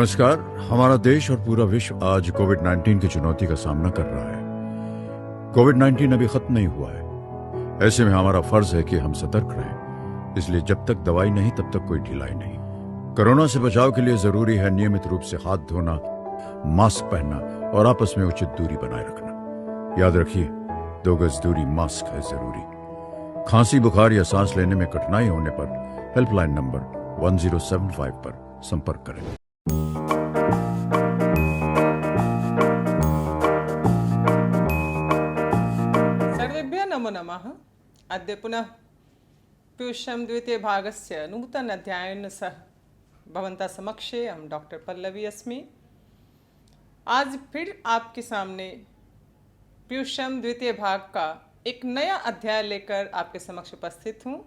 नमस्कार। हमारा देश और पूरा विश्व आज कोविड-19 की चुनौती का सामना कर रहा है। कोविड-19 अभी खत्म नहीं हुआ है। ऐसे में हमारा फर्ज है कि हम सतर्क रहें। इसलिए जब तक दवाई नहीं तब तक कोई ढिलाई नहीं। कोरोना से बचाव के लिए जरूरी है नियमित रूप से हाथ धोना, मास्क पहनना और आपस में उचित दूरी बनाए रखना। याद रखिए, 2 गज दूरी, मास्क है जरूरी। खांसी, बुखार या सांस लेने में कठिनाई होने पर हेल्पलाइन नंबर 1075 पर संपर्क करें। सर्वेभ्यः नमो नमः। अद्य पुनः पीयूषं द्वितीयभागस्य नूतन अध्यायेन सह भवन्तः समक्षे अहं डॉक्टर पल्लवी अस्मि। आज फिर आपके सामने पीयूषम द्वितीय भाग का एक नया अध्याय लेकर आपके समक्ष उपस्थित हूँ।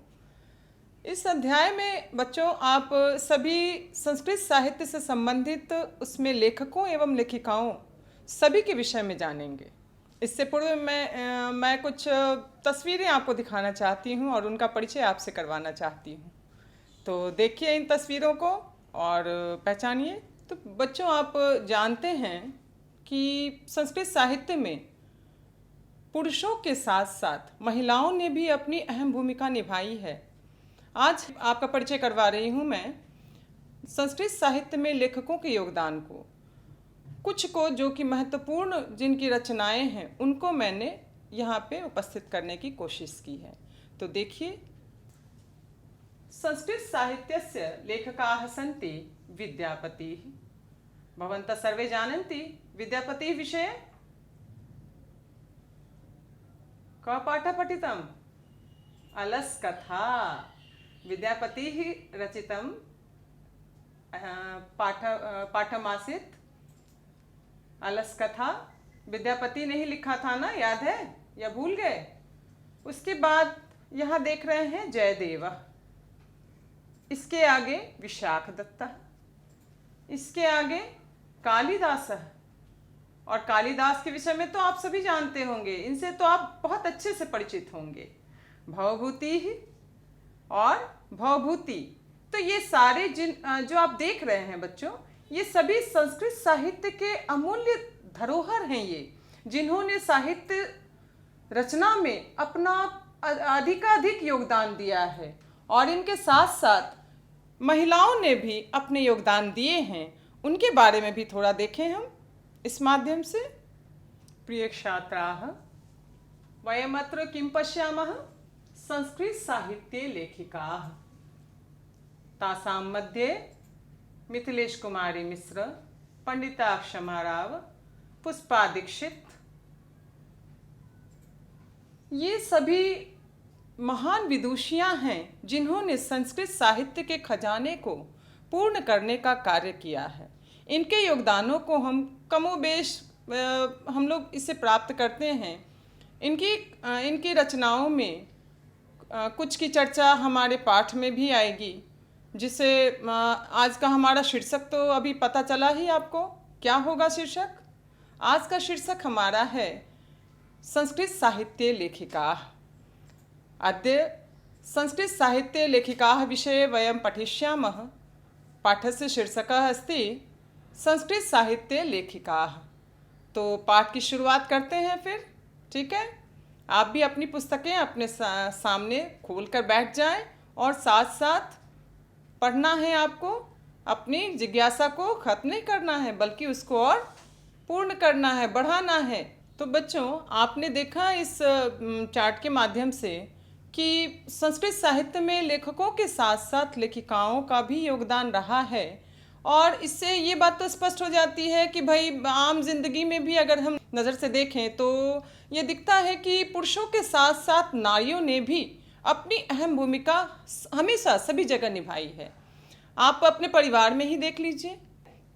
इस अध्याय में बच्चों आप सभी संस्कृत साहित्य से संबंधित उसमें लेखकों एवं लेखिकाओं सभी के विषय में जानेंगे। इससे पूर्व मैं कुछ तस्वीरें आपको दिखाना चाहती हूँ और उनका परिचय आपसे करवाना चाहती हूँ। तो देखिए इन तस्वीरों को और पहचानिए। तो बच्चों, आप जानते हैं कि संस्कृत साहित्य में पुरुषों के साथ साथ महिलाओं ने भी अपनी अहम भूमिका निभाई है। आज आपका परिचय करवा रही हूँ मैं संस्कृत साहित्य में लेखकों के योगदान को। कुछ को जो कि महत्वपूर्ण जिनकी रचनाएं हैं उनको मैंने यहाँ पे उपस्थित करने की कोशिश की है। तो देखिए, संस्कृत साहित्यस्य लेखकाः सन्ति विद्यापतिः। भवन्तः सर्वे जानन्ति विद्यापतिः विषये। कः पाठः पठितम्? अलस्कथा। विद्यापतिः रचितं पाठमासीत् अलस्कथा। विद्यापति ने ही लिखा था ना, याद है या भूल गए? उसके बाद यहाँ देख रहे हैं जयदेव, इसके आगे विशाखदत्ता, इसके आगे कालिदास। और कालिदास के विषय में तो आप सभी जानते होंगे, इनसे तो आप बहुत अच्छे से परिचित होंगे। भवभूति और भवभूति, तो ये सारे जो आप देख रहे हैं बच्चों, ये सभी संस्कृत साहित्य के अमूल्य धरोहर हैं ये, जिन्होंने साहित्य रचना में अपना अधिकाधिक योगदान दिया है। और इनके साथ साथ महिलाओं ने भी अपने योगदान दिए हैं। उनके बारे में भी थोड़ा देखें हम इस माध्यम से। प्रिय छात्राः, वयमत्र किं पश्यामः? संस्कृत साहित्ये लेखिकाः। तासां मध्ये मिथिलेश कुमारी मिश्र, पंडिता क्षमा राव, पुष्पा दीक्षित, ये सभी महान विदुषियां हैं जिन्होंने संस्कृत साहित्य के खजाने को पूर्ण करने का कार्य किया है। इनके योगदानों को हम कमोबेश हम लोग इसे प्राप्त करते हैं। इनकी रचनाओं में कुछ की चर्चा हमारे पाठ में भी आएगी, जिसे आज का हमारा शीर्षक तो अभी पता चला ही आपको। क्या होगा शीर्षक? आज का शीर्षक हमारा है संस्कृत साहित्ये लेखिकाः। अद्य संस्कृत साहित्ये लेखिकाः विषये वयं पठिष्यामः। पाठस्य शीर्षकः अस्ति संस्कृत साहित्ये लेखिकाः। तो पाठ की शुरुआत करते हैं फिर, ठीक है? आप भी अपनी पुस्तकें अपने सामने खोल कर बैठ जाएं और साथ साथ पढ़ना है आपको। अपनी जिज्ञासा को ख़त्म नहीं करना है, बल्कि उसको और पूर्ण करना है, बढ़ाना है। तो बच्चों, आपने देखा इस चार्ट के माध्यम से कि संस्कृत साहित्य में लेखकों के साथ साथ लेखिकाओं का भी योगदान रहा है। और इससे ये बात तो स्पष्ट हो जाती है कि भाई आम जिंदगी में भी अगर हम नज़र से देखें तो ये दिखता है कि पुरुषों के साथ साथ नारियों ने भी अपनी अहम भूमिका हमेशा सभी जगह निभाई है। आप अपने परिवार में ही देख लीजिए।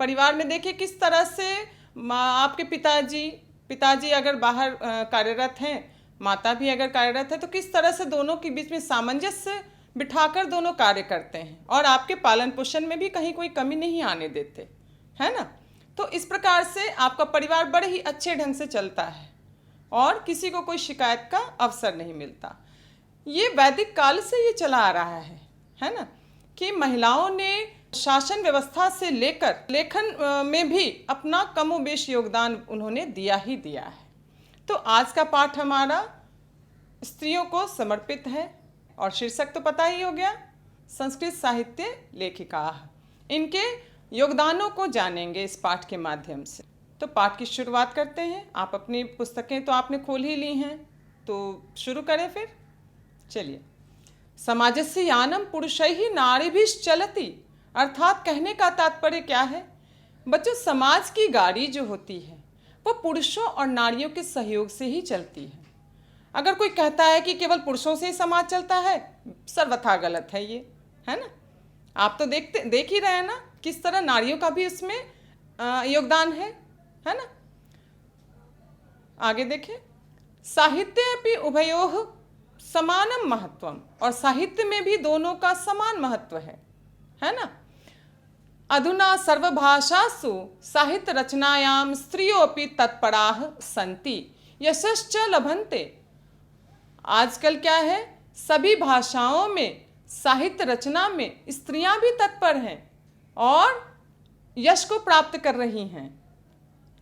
परिवार में देखिए किस तरह से आपके पिताजी अगर बाहर कार्यरत हैं, माता भी अगर कार्यरत है, तो किस तरह से दोनों के बीच में सामंजस्य बिठाकर दोनों कार्य करते हैं और आपके पालन पोषण में भी कहीं कोई कमी नहीं आने देते, है ना? तो इस प्रकार से आपका परिवार बड़े ही अच्छे ढंग से चलता है और किसी को कोई शिकायत का अवसर नहीं मिलता। ये वैदिक काल से ये चला आ रहा है ना, कि महिलाओं ने शासन व्यवस्था से लेकर लेखन में भी अपना कमोबेश योगदान उन्होंने दिया ही दिया है। तो आज का पाठ हमारा स्त्रियों को समर्पित है और शीर्षक तो पता ही हो गया, संस्कृत साहित्य लेखिका। इनके योगदानों को जानेंगे इस पाठ के माध्यम से। तो पाठ की शुरुआत करते हैं। आप अपनी पुस्तकें तो आपने खोल ही ली हैं, तो शुरू करें फिर। चलिए। समाजस्य यानम पुरुषैः नारीभिश्चलति, अर्थात कहने का तात्पर्य क्या है बच्चों, समाज की गाड़ी जो होती है वो पुरुषों और नारियों के सहयोग से ही चलती है। अगर कोई कहता है कि केवल पुरुषों से ही समाज चलता है, सर्वथा गलत है ये, है ना। आप तो देख ही रहे हैं ना किस तरह नारियों का भी उसमें योगदान है ना। आगे देखें। साहित्य अपि उभयोः समानम महत्वम, और साहित्य में भी दोनों का समान महत्व है ना। अधुना सर्वभाषासु साहित्य रचनायां स्त्रियोऽपि तत्पराः सन्ति यशश्च लभन्ते। आजकल क्या है, सभी भाषाओं में साहित्य रचना में स्त्रियां भी तत्पर हैं और यश को प्राप्त कर रही हैं।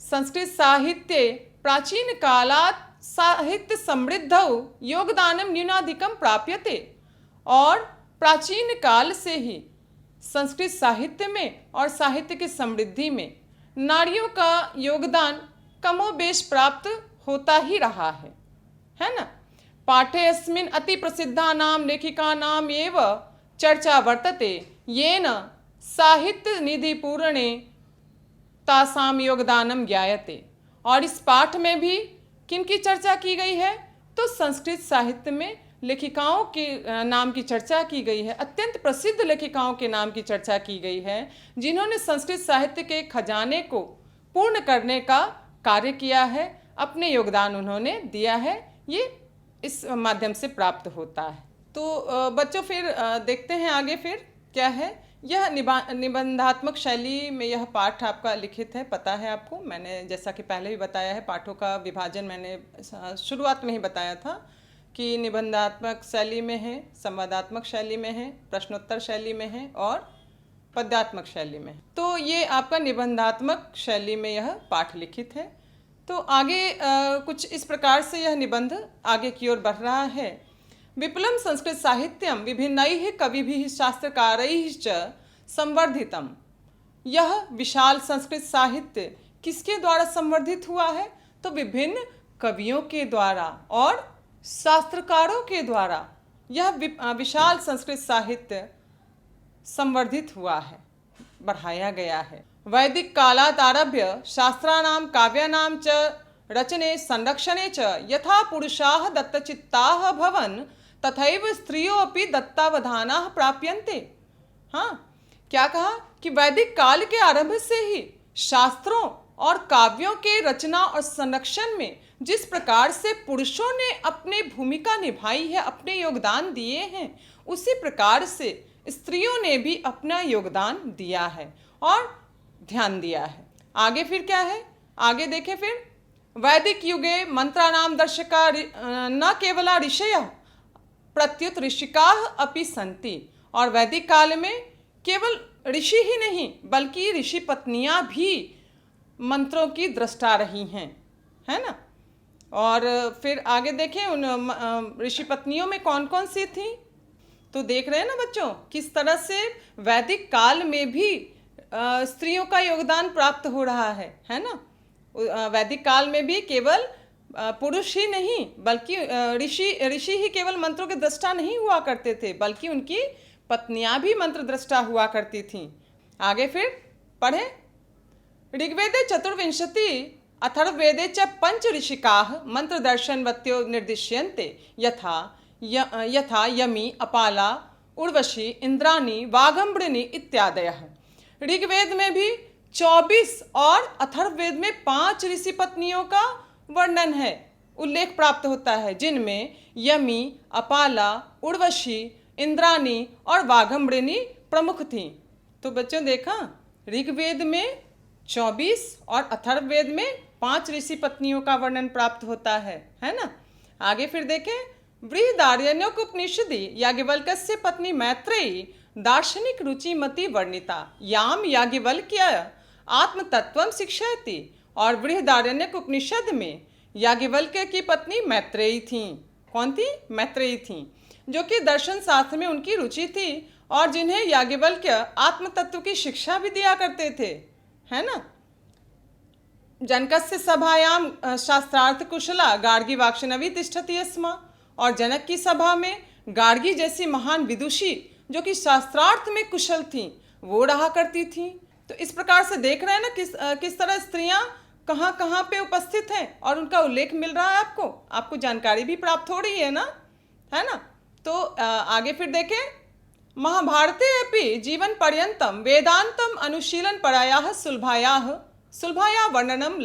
संस्कृत साहित्य प्राचीन कालात् साहित्य समृद्धौ योगदानम न्यूनाधिकम प्राप्यते, और प्राचीन काल से ही संस्कृत साहित्य में और साहित्य की समृद्धि में नारियों का योगदान कमोबेश प्राप्त होता ही रहा है ना। पाठे अस्मिन् अति प्रसिद्धानां लेखिकानां एव चर्चा वर्तते येन साहित्य निधि पूरणे तासाम योगदानम ज्ञायते। और इस पाठ में भी किनकी चर्चा की गई है, तो संस्कृत साहित्य में लेखिकाओं के नाम की चर्चा की गई है। अत्यंत प्रसिद्ध लेखिकाओं के नाम की चर्चा की गई है जिन्होंने संस्कृत साहित्य के खजाने को पूर्ण करने का कार्य किया है, अपने योगदान उन्होंने दिया है। ये इस माध्यम से प्राप्त होता है। तो बच्चों फिर देखते हैं आगे फिर क्या है। यह निबंधात्मक शैली में यह पाठ आपका लिखित है, पता है आपको। मैंने जैसा कि पहले भी बताया है, पाठों का विभाजन मैंने शुरुआत में ही बताया था कि निबंधात्मक शैली में है, संवादात्मक शैली में है, प्रश्नोत्तर शैली में है और पद्यात्मक शैली में है। तो ये आपका निबंधात्मक शैली में यह पाठ लिखित है। तो आगे कुछ इस प्रकार से यह निबंध आगे की ओर बढ़ रहा है। विपुलम संस्कृत साहित्यम विभिन्नैः कविभिः शास्त्रकारैः च संवर्धितम। यह विशाल संस्कृत साहित्य किसके द्वारा संवर्धित हुआ है, तो विभिन्न कवियों के द्वारा और शास्त्रकारों के द्वारा यह विशाल संस्कृत साहित्य संवर्धित हुआ है, बढ़ाया गया है। वैदिक कालात् आरभ्य शास्त्राणां काव्यानां च रचने संरक्षणे च यथा पुरुषाः दत्तचित्ताः भवन् तथैव स्त्रियों अपि दत्तावधानाः प्राप्यन्ते। हाँ, क्या कहा कि वैदिक काल के आरंभ से ही शास्त्रों और काव्यों के रचना और संरक्षण में जिस प्रकार से पुरुषों ने अपनी भूमिका निभाई है, अपने योगदान दिए हैं, उसी प्रकार से स्त्रियों ने भी अपना योगदान दिया है और ध्यान दिया है। आगे फिर क्या है, आगे देखें फिर। वैदिक युगे मंत्राणाम दर्शका न केवला ऋषयः प्रत्युत ऋषिकाः अपि सन्ति। और वैदिक काल में केवल ऋषि ही नहीं बल्कि ऋषि पत्नियां भी मंत्रों की दृष्टा रही हैं, है ना। और फिर आगे देखें उन ऋषि पत्नियों में कौन कौन सी थी, तो देख रहे हैं ना बच्चों किस तरह से वैदिक काल में भी स्त्रियों का योगदान प्राप्त हो रहा है ना। वैदिक काल में भी केवल पुरुष ही नहीं बल्कि ऋषि ही केवल मंत्रों के दृष्टा नहीं हुआ करते थे, बल्कि उनकी पत्नियां भी मंत्र दृष्टा हुआ करती थीं। आगे फिर पढ़ें। ऋग्वेदे 24 अथर्ववेदे च 5 ऋषिकाः मंत्र दर्शनवत्यो निर्दिश्यन्ते यथा यमी, अपाला, उर्वशी, इंद्राणी, वाघम्बृणी इत्यादयः। ऋग्वेद में भी 24 और अथर्ववेद में 5 ऋषि पत्नियों का वर्णन है, उल्लेख प्राप्त होता है, जिनमें यमी, अपाला, उर्वशी, इंद्राणी और वाघम्बृणी प्रमुख थीं। तो बच्चों देखा, ऋग्वेद में 24 और अथर्ववेद में 5 ऋषि पत्नियों का वर्णन प्राप्त होता है ना। आगे फिर देखें। बृहदारण्यक उपनिषदि याज्ञवल्क्यस्य पत्नी मैत्रेयी दार्शनिक रुचिमती वर्णिता याम याज्ञवल्क्य आत्मतत्वम शिक्षयति। और बृहदारण्यक उपनिषद में याज्ञवल्क्य की पत्नी मैत्रेयी थी। कौन थी? मैत्रेयी थी, जो कि दर्शन शास्त्र में उनकी रुचि थी और जिन्हें याज्ञवल्क्य आत्मतत्व की शिक्षा भी दिया करते थे, है ना। जनकस्य सभायाम शास्त्रार्थ कुशला गार्गी वाक्षणवी तिष्ठति स्म। और जनक की सभा में गार्गी जैसी महान विदुषी जो कि शास्त्रार्थ में कुशल थी वो रहा करती थी। तो इस प्रकार से देख रहे हैं ना किस तरह स्त्रियां कहाँ कहाँ पे उपस्थित हैं और उनका उल्लेख मिल रहा है। आपको जानकारी भी प्राप्त हो रही है ना, है ना। तो आगे फिर देखें, महाभारते अपि जीवन पर्यंतम वेदांतम अनुशीलन परायाः सुलभाया वर्णनम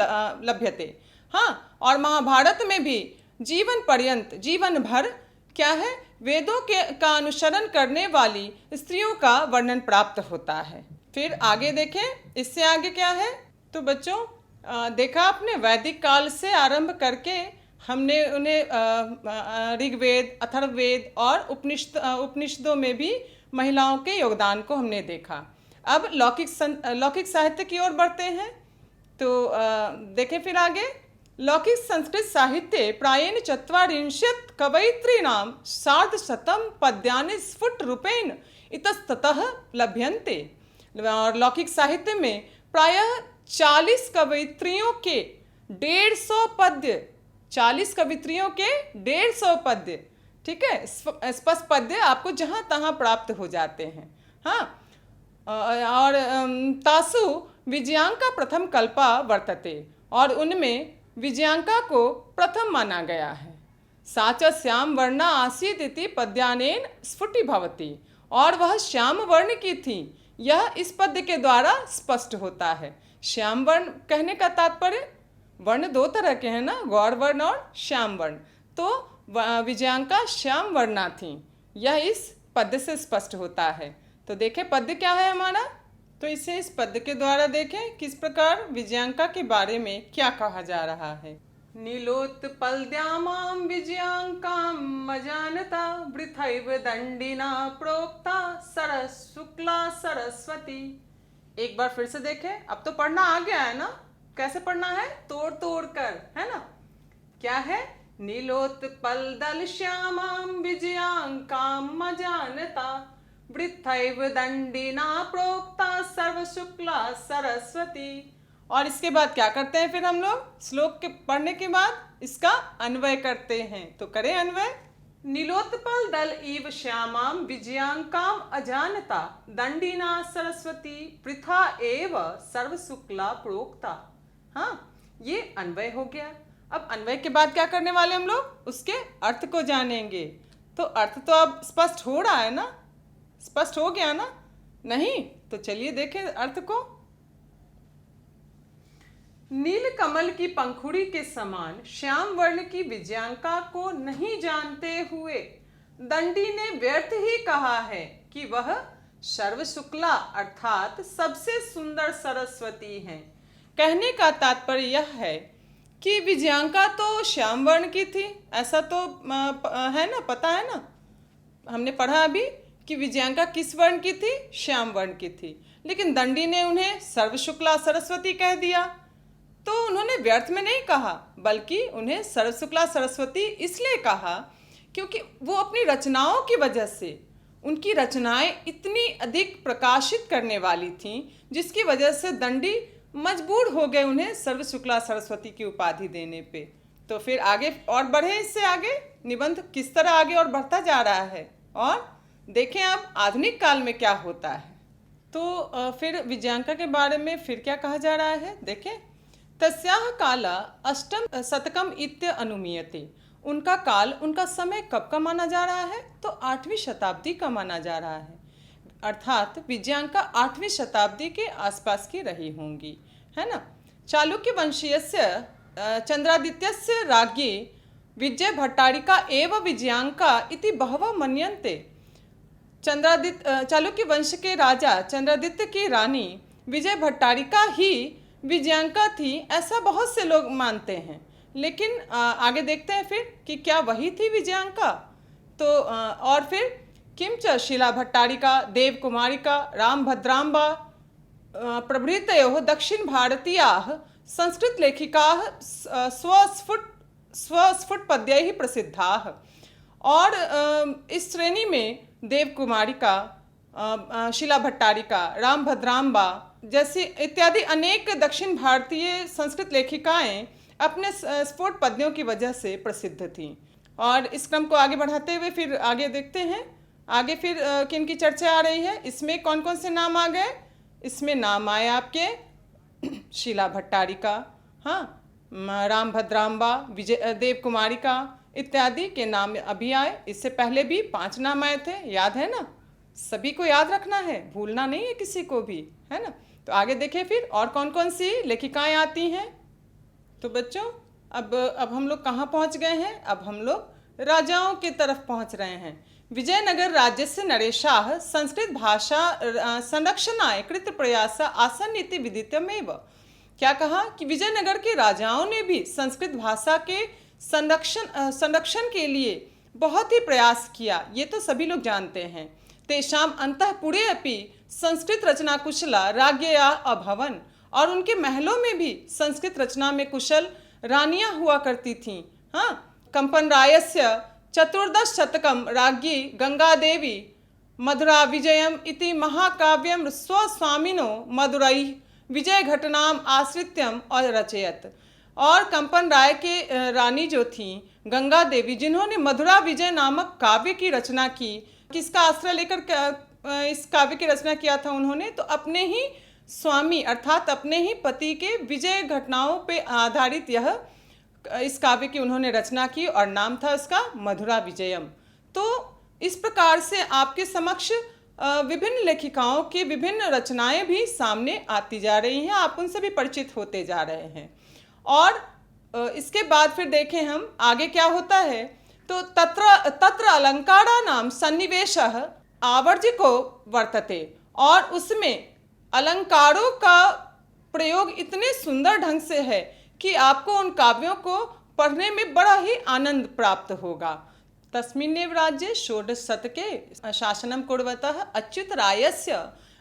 लभ्यते। हाँ, और महाभारत में भी जीवन पर्यंत, जीवन भर क्या है, वेदों का अनुसरण करने वाली स्त्रियों का वर्णन प्राप्त होता है। फिर आगे देखें, इससे आगे क्या है। तो बच्चों देखा आपने, वैदिक काल से आरंभ करके हमने उन्हें ऋग्वेद, अथर्ववेद और उपनिषदों में भी महिलाओं के योगदान को हमने देखा। अब लौकिक साहित्य की ओर बढ़ते हैं। तो देखें फिर आगे, लौकिक संस्कृत साहित्ये प्रायेण ४४ कवयित्रीणां सार्धशतं पद्यानि स्फुटरूपेण इतस्ततः लभ्यन्ते। और लौकिक साहित्य में प्रायः 40 कवयित्रियों के 150 पद्य, 40 कवित्रियों के 150 पद्य, ठीक है, स्पष्ट पद्य आपको जहाँ तहाँ प्राप्त हो जाते हैं। हाँ, और तासु विजयांका प्रथम कल्पा वर्तते, और उनमें विजयांका को प्रथम माना गया है। साच श्याम वर्णा आसीत इति पद्यानेन स्फुटी भवति, और वह श्याम वर्ण की थी, यह इस पद्य के द्वारा स्पष्ट होता है। श्याम वर्ण कहने का तात्पर्य, वर्ण दो तरह के हैं ना, गौर वर्ण और श्याम वर्ण। तो विजयांका श्याम वर्णा थी, यह इस पद्य से स्पष्ट होता है। तो देखें पद्य क्या है हमारा, तो इसे इस पद्य के द्वारा देखें किस प्रकार विजयांका के बारे में क्या कहा जा रहा है। नीलोत्पलद्यामां विजयांकां अजानता वृथैव दंडिना प्रोक्ता शुक्ला सरस्वती। एक बार फिर से देखें, अब तो पढ़ना आ गया है ना, कैसे पढ़ना है, तोड़ तोड़ कर, है ना। क्या है, नीलोत्पल श्यामां विजयांकां अजानता वृथैव दंडिना प्रोक्ता शुक्ला सरस्वती। और इसके बाद क्या करते हैं फिर हम लोग, श्लोक के पढ़ने के बाद इसका अन्वय करते हैं। तो करें अन्वय। नीलोत्पल दल इव श्यामां विजयांकां अजानता दंडिना सरस्वती पृथा एव सर्वशुक्ला प्रोक्ता। हाँ, ये अन्वय हो गया। अब अन्वय के बाद क्या करने वाले हम लोग, उसके अर्थ को जानेंगे। तो अर्थ तो अब स्पष्ट हो रहा है ना, स्पष्ट हो गया ना, नहीं? तो चलिए देखें अर्थ को। नील कमल की पंखुड़ी के समान श्याम वर्ण की विजयांका को नहीं जानते हुए दंडी ने व्यर्थ ही कहा है कि वह सर्वशुक्ला अर्थात सबसे सुंदर सरस्वती हैं। कहने का तात्पर्य यह है कि विजयांका तो श्याम वर्ण की थी, ऐसा तो है ना, पता है ना, हमने पढ़ा अभी कि विजयांका किस वर्ण की थी, श्याम वर्ण की थी। लेकिन दंडी ने उन्हें सर्वशुक्ला सरस्वती कह दिया। तो उन्होंने व्यर्थ में नहीं कहा, बल्कि उन्हें सर्वशुक्ला सरस्वती इसलिए कहा क्योंकि वो अपनी रचनाओं की वजह से, उनकी रचनाएं इतनी अधिक प्रकाशित करने वाली थीं, जिसकी वजह से दंडी मजबूर हो गए उन्हें सर्वशुक्ला सरस्वती की उपाधि देने पे। तो फिर आगे और बढ़े, इससे आगे निबंध किस तरह आगे और बढ़ता जा रहा है, और देखें अब आधुनिक काल में क्या होता है। तो फिर विजयांका के बारे में फिर क्या कहा जा रहा है, देखें। तस्याह काला अष्टम शतकम इत्य अनुमीयते। उनका काल, उनका समय कब का माना जा रहा है, तो 8वीं शताब्दी का माना जा रहा है। अर्थात विजयांका 8वीं शताब्दी के आसपास की रही होंगी, है ना। चालुक्य वंशीयस्य चंद्रादित्यस्य राज्ञी विजय भट्टारिका एव विजयांका इति बहवः मन्यन्ते। चालुक्य वंश के राजा चंद्रादित्य की रानी विजय भट्टारिका ही विजयांका थी, ऐसा बहुत से लोग मानते हैं। लेकिन आगे देखते हैं फिर कि क्या वही थी विजयांका। तो और फिर किंच शिला भट्टारिका, देव कुमारिका, रामभद्राम्बा प्रभृतयोः दक्षिण भारतीयाः संस्कृत लेखिकाः स्वस्फुट पद्यैः प्रसिद्धाः। और इस श्रेणी में देव कुमारिका, शिला भट्टारिका, रामभद्राम्बा जैसी इत्यादि अनेक दक्षिण भारतीय संस्कृत लेखिकाएं अपने स्फुट पद्यों की वजह से प्रसिद्ध थीं। और इस क्रम को आगे बढ़ाते हुए फिर आगे देखते हैं, आगे फिर किन की चर्चा आ रही है। इसमें कौन कौन से नाम आ गए? इसमें नाम आए आपके शिला भट्टारिका, हाँ, रामभद्राम्बा, देव कुमारिका इत्यादि के नाम अभी आए। इससे पहले भी 5 नाम आए थे, याद है ना? सभी को याद रखना है, भूलना नहीं है किसी को भी, है ना? तो आगे देखें फिर और कौन कौन सी लेखिकाएं आती हैं। तो बच्चों अब हम लोग कहाँ पहुँच गए हैं? अब हम लोग राजाओं की तरफ पहुँच रहे हैं। विजयनगर राज्यस्य नरेशाः संस्कृत भाषा संरक्षणाय कृत प्रयास आसन इति विदितमेव। क्या कहा कि विजयनगर के राजाओं ने भी संस्कृत भाषा के संरक्षण के लिए बहुत ही प्रयास किया, ये तो सभी लोग जानते हैं। तेषाम अंतःपुरे अपि संस्कृत रचना कुशला राज्ञया अभवन, और उनके महलों में भी संस्कृत रचना में कुशल रानियां हुआ करती थीं। हाँ, कंपन रायस्य 14 शतकम राज्ञी गंगादेवी मधुरा विजयम इति महाकाव्यम स्वस्वामिनो मधुरई विजय घटनाम आश्रित्यम और रचयत। और कंपन राय के रानी जो थी गंगा देवी, जिन्होंने मधुरा विजय नामक काव्य की रचना की, किसका आश्रय लेकर इस काव्य की रचना किया था उन्होंने? तो अपने ही स्वामी अर्थात अपने ही पति के विजय घटनाओं पे आधारित इस काव्य की उन्होंने रचना की और नाम था उसका मधुरा विजयम। तो इस प्रकार से आपके समक्ष विभिन्न लेखिकाओं की विभिन्न रचनाएं भी सामने आती जा रही हैं, आप उनसे भी परिचित होते जा रहे हैं। और इसके बाद फिर देखें हम आगे क्या होता है। तो तत्र अलंकारा नाम सन्निवेशः आवर्जिको वर्तते, और उसमें अलंकारों का प्रयोग इतने सुंदर ढंग से है कि आपको उन काव्यों को पढ़ने में बड़ा ही आनंद प्राप्त होगा। तस्मिन्नेव राज्ये षोडश शतके शासनम कुर्वतः अच्युत रायस्य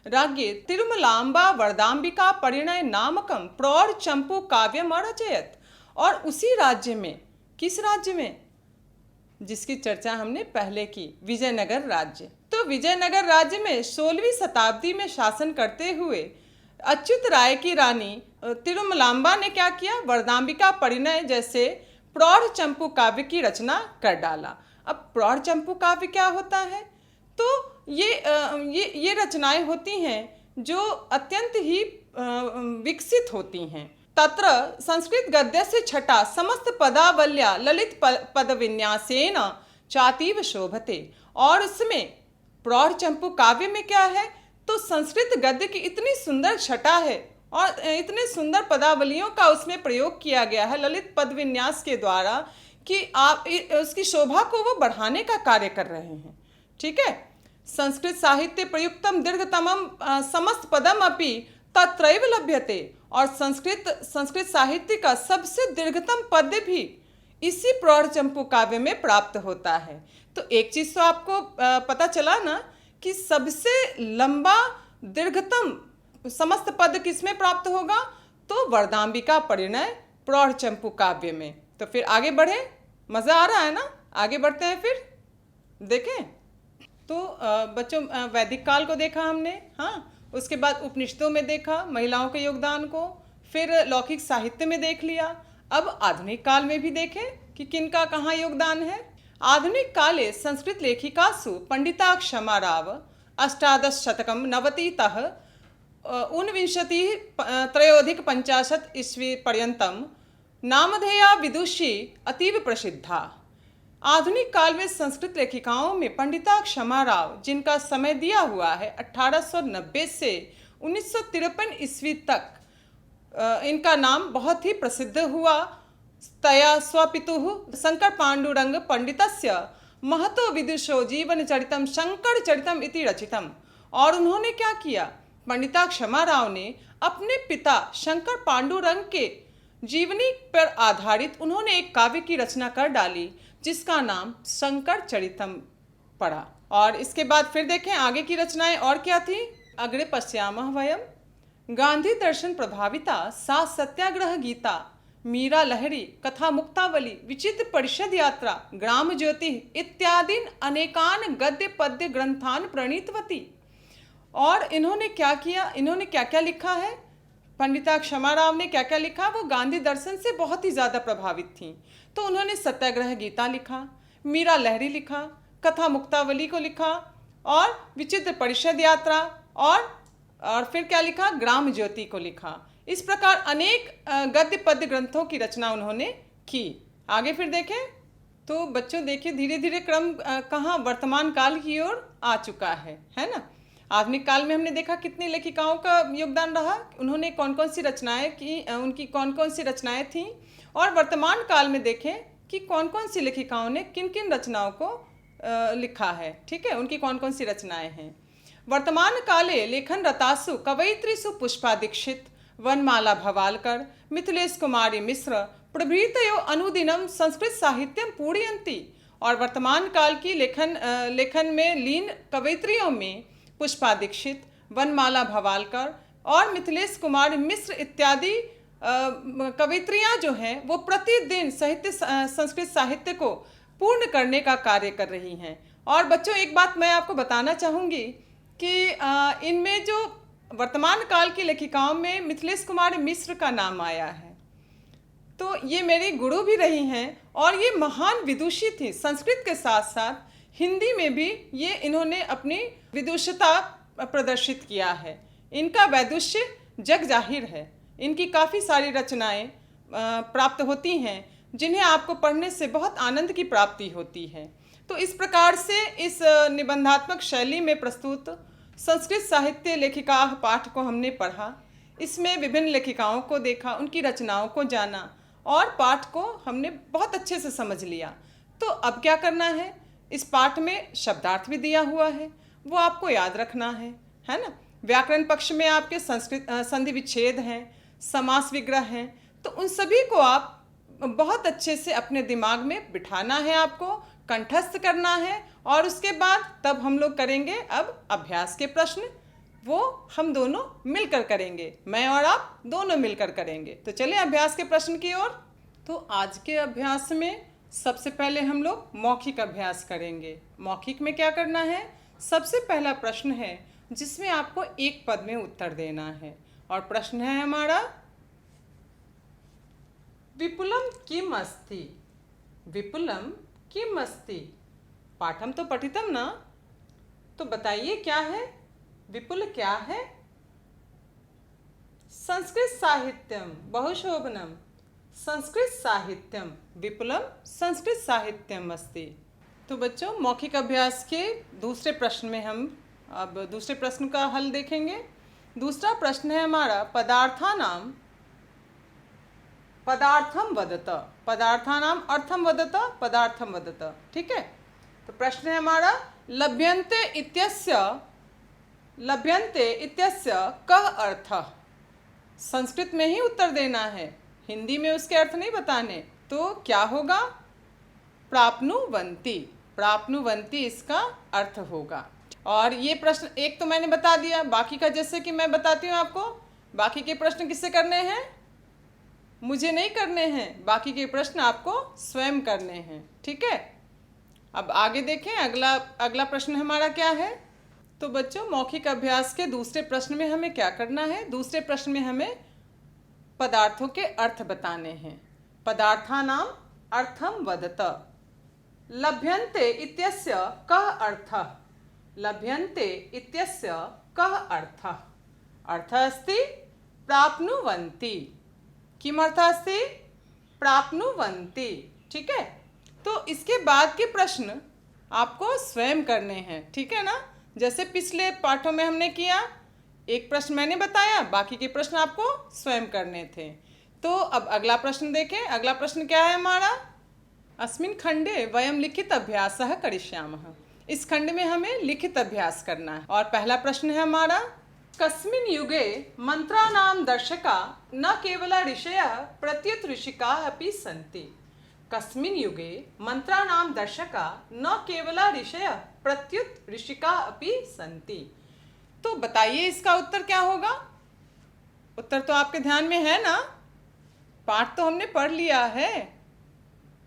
राज्ञे तिरुमलाम्बा वरदाम्बिका परिणय नामकम प्रौढ़ चंपू काव्यम अरचयत। और उसी राज्य में, किस राज्य में जिसकी चर्चा हमने पहले की, विजयनगर राज्य। तो विजयनगर राज्य में 16वीं शताब्दी में शासन करते हुए अच्युत राय की रानी तिरुमलाम्बा ने क्या किया? वरदाम्बिका परिणय जैसे प्रौढ़ चंपू काव्य की रचना कर डाला। अब प्रौढ़ चंपू काव्य क्या होता है? तो ये रचनाएं होती हैं जो अत्यंत ही विकसित होती हैं। तत्र संस्कृत गद्य से छटा समस्त पदावल्या ललित पदविन्यासेन चातीव शोभते। और उसमें प्रौढ़ चंपू काव्य में क्या है? तो संस्कृत गद्य की इतनी सुंदर छटा है और इतने सुंदर पदावलियों का उसमें प्रयोग किया गया है ललित पद विन्यास के द्वारा कि आप उसकी शोभा को वो बढ़ाने का कार्य कर रहे हैं। ठीक है। संस्कृत साहित्य प्रयुक्तम दीर्घतमम समस्त पदम अपि तत्रैव लभ्यते। और संस्कृत साहित्य का सबसे दीर्घतम पद्य भी इसी प्रौढ़ चंपू काव्य में प्राप्त होता है। तो एक चीज तो आपको पता चला ना कि सबसे लंबा दीर्घतम समस्त पद किसमें प्राप्त होगा? तो वरदाम्बिका परिणय प्रौढ़ चंपू काव्य में। तो फिर आगे बढ़े, मजा आ रहा है ना? आगे बढ़ते हैं फिर देखें। तो बच्चों वैदिक काल को देखा हमने, हाँ, उसके बाद उपनिषदों में देखा महिलाओं के योगदान को, फिर लौकिक साहित्य में देख लिया। अब आधुनिक काल में भी देखें कि किनका कहाँ योगदान है। आधुनिक काले संस्कृत लेखिकासु पंडिता क्षमाराव 18 शतकम 90तः 1953 ईस्वी पर्यंतम नामधेया विदुषी अतीव प्रसिद्धा। आधुनिक काल में संस्कृत लेखिकाओं में पंडिता क्षमाराव, जिनका समय दिया हुआ है 1890 से 1953 ईस्वी तक, इनका नाम बहुत ही प्रसिद्ध हुआ। तया स्वपितुः शंकर पांडुरंग पंडितस्य महतो विदुषो जीवन चरितम शंकर चरितम इति रचितम। और उन्होंने क्या किया? पंडिता क्षमाराव ने अपने पिता शंकर पांडुरंग के जीवनी पर आधारित उन्होंने एक काव्य की रचना कर डाली जिसका नाम शंकर चरितम पड़ा। और इसके बाद फिर देखें आगे की रचनाएं और क्या थी। अग्रे पश्यामः वयम, गांधी दर्शन प्रभाविता सा सत्याग्रह गीता, मीरा लहरी, कथा मुक्तावली, विचित्र परिषद यात्रा, ग्राम ज्योति इत्यादि अनेकान गद्य पद्य ग्रंथान प्रणीतवती। और इन्होंने क्या किया, इन्होंने क्या क्या लिखा है, पंडिता क्षमा राव ने क्या क्या लिखा, वो गांधी दर्शन से बहुत ही ज़्यादा प्रभावित थीं। तो उन्होंने सत्याग्रह गीता लिखा, मीरा लहरी लिखा, कथा मुक्तावली को लिखा, और विचित्र परिषद यात्रा, और फिर क्या लिखा, ग्राम ज्योति को लिखा। इस प्रकार अनेक गद्य पद्य ग्रंथों की रचना उन्होंने की। आगे फिर देखें तो बच्चों देखिए धीरे धीरे क्रम कहाँ वर्तमान काल की ओर आ चुका है ना। आधुनिक काल में हमने देखा कितनी लेखिकाओं का योगदान रहा, उन्होंने कौन कौन सी रचनाएं की, उनकी कौन कौन सी रचनाएं थीं, और वर्तमान काल में देखें कि कौन कौन सी लेखिकाओं ने किन किन रचनाओं को लिखा है। ठीक है, उनकी कौन कौन सी रचनाएं हैं। वर्तमान काले लेखन रतासु कवयित्रीषु पुष्पा दीक्षित, वनमाला भवालकर, मिथिलेश कुमारी मिश्र प्रभृतयो अनुदिनम संस्कृत साहित्यम पूरयन्ति। और वर्तमान काल की लेखन में लीन कवयित्रियों में पुष्पा दीक्षित, वनमाला भवालकर और मिथिलेश कुमार मिश्र इत्यादि कवित्रियाँ जो हैं वो प्रतिदिन संस्कृत साहित्य को पूर्ण करने का कार्य कर रही हैं। और बच्चों एक बात मैं आपको बताना चाहूँगी कि इनमें जो वर्तमान काल की लेखिकाओं में मिथिलेश कुमार मिश्र का नाम आया है, तो ये मेरी गुरु भी रही हैं और ये महान विदुषी थी। संस्कृत के साथ साथ हिंदी में भी ये इन्होंने अपनी विदुषता प्रदर्शित किया है। इनका वैदुष्य जग जाहिर है। इनकी काफ़ी सारी रचनाएं प्राप्त होती हैं जिन्हें आपको पढ़ने से बहुत आनंद की प्राप्ति होती है। तो इस प्रकार से इस निबंधात्मक शैली में प्रस्तुत संस्कृत साहित्य लेखिका पाठ को हमने पढ़ा। इसमें विभिन्न लेखिकाओं को देखा, उनकी रचनाओं को जाना और पाठ को हमने बहुत अच्छे से समझ लिया। तो अब क्या करना है, इस पाठ में शब्दार्थ भी दिया हुआ है, वो आपको याद रखना है ना। व्याकरण पक्ष में आपके संस्कृत संधि विच्छेद हैं, समास विग्रह हैं, तो उन सभी को आप बहुत अच्छे से अपने दिमाग में बिठाना है, आपको कंठस्थ करना है। और उसके बाद तब हम लोग करेंगे अब अभ्यास के प्रश्न, वो हम दोनों मिलकर करेंगे, मैं और आप दोनों मिलकर करेंगे। तो चलिए अभ्यास के प्रश्न की ओर। तो आज के अभ्यास में सबसे पहले हम लोग मौखिक अभ्यास करेंगे। मौखिक में क्या करना है, सबसे पहला प्रश्न है जिसमें आपको एक पद में उत्तर देना है। और प्रश्न है हमारा, विपुलम किम अस्ति, विपुलम किम अस्ति, पाठम तो पठितम ना, तो बताइए क्या है, विपुल क्या है। संस्कृत साहित्यम बहुशोभनम, संस्कृत साहित्यम विपुलम संस्कृत साहित्यम अस्ति। तो बच्चों मौखिक अभ्यास के दूसरे प्रश्न में हम अब दूसरे प्रश्न का हल देखेंगे। दूसरा प्रश्न है हमारा, पदार्थानाम पदार्थम वदत, पदार्थानाम अर्थम वदत, पदार्थम वदत। ठीक है, तो प्रश्न है हमारा, लभ्यन्ते इत्यस्य कः अर्थः। संस्कृत में ही उत्तर देना है, हिंदी में उसके अर्थ नहीं बताने। तो क्या होगा, प्राप्नुवन्ति, प्राप्नुवन्ति इसका अर्थ होगा। और ये प्रश्न एक तो मैंने बता दिया, बाकी का जैसे कि मैं बताती हूँ आपको, बाकी के प्रश्न किससे करने हैं, मुझे नहीं करने हैं, बाकी के प्रश्न आपको स्वयं करने हैं। ठीक है, अब आगे देखें, अगला प्रश्न हमारा क्या है। तो बच्चों मौखिक अभ्यास के दूसरे प्रश्न में हमें क्या करना है, दूसरे प्रश्न में हमें पदार्थों के अर्थ बताने हैं। पदार्थानाम अर्थम वदत, लभ्यन्ते इत्यस्य कः अर्थः, लभ्यन्ते इत्यस्य कः अर्थः, अर्थः अस्ति प्राप्नुवन्ति, किम अर्थः अस्ति, प्राप्नुवन्ति। ठीक है, तो इसके बाद के प्रश्न आपको स्वयं करने हैं। ठीक है ना, जैसे पिछले पाठों में हमने किया, एक प्रश्न मैंने बताया, बाकी के प्रश्न आपको स्वयं करने थे। तो अब अगला प्रश्न देखें। अगला प्रश्न क्या है हमारा, अस्मिन् खंडे वयम लिखित अभ्यासः करिष्यामः। इस खंड में हमें लिखित अभ्यास करना है। और पहला प्रश्न है हमारा, कस्मिन् युगे मंत्राणां दर्शका न केवल ऋषयः प्रत्युत ऋषिकाः अपि सन्ति। कस्मिन् युगे मंत्राणां दर्शका न केवला ऋषय प्रत्युत ऋषिका अपि सन्ति। तो बताइए इसका उत्तर क्या होगा? उत्तर तो आपके ध्यान में है ना? पाठ तो हमने पढ़ लिया है।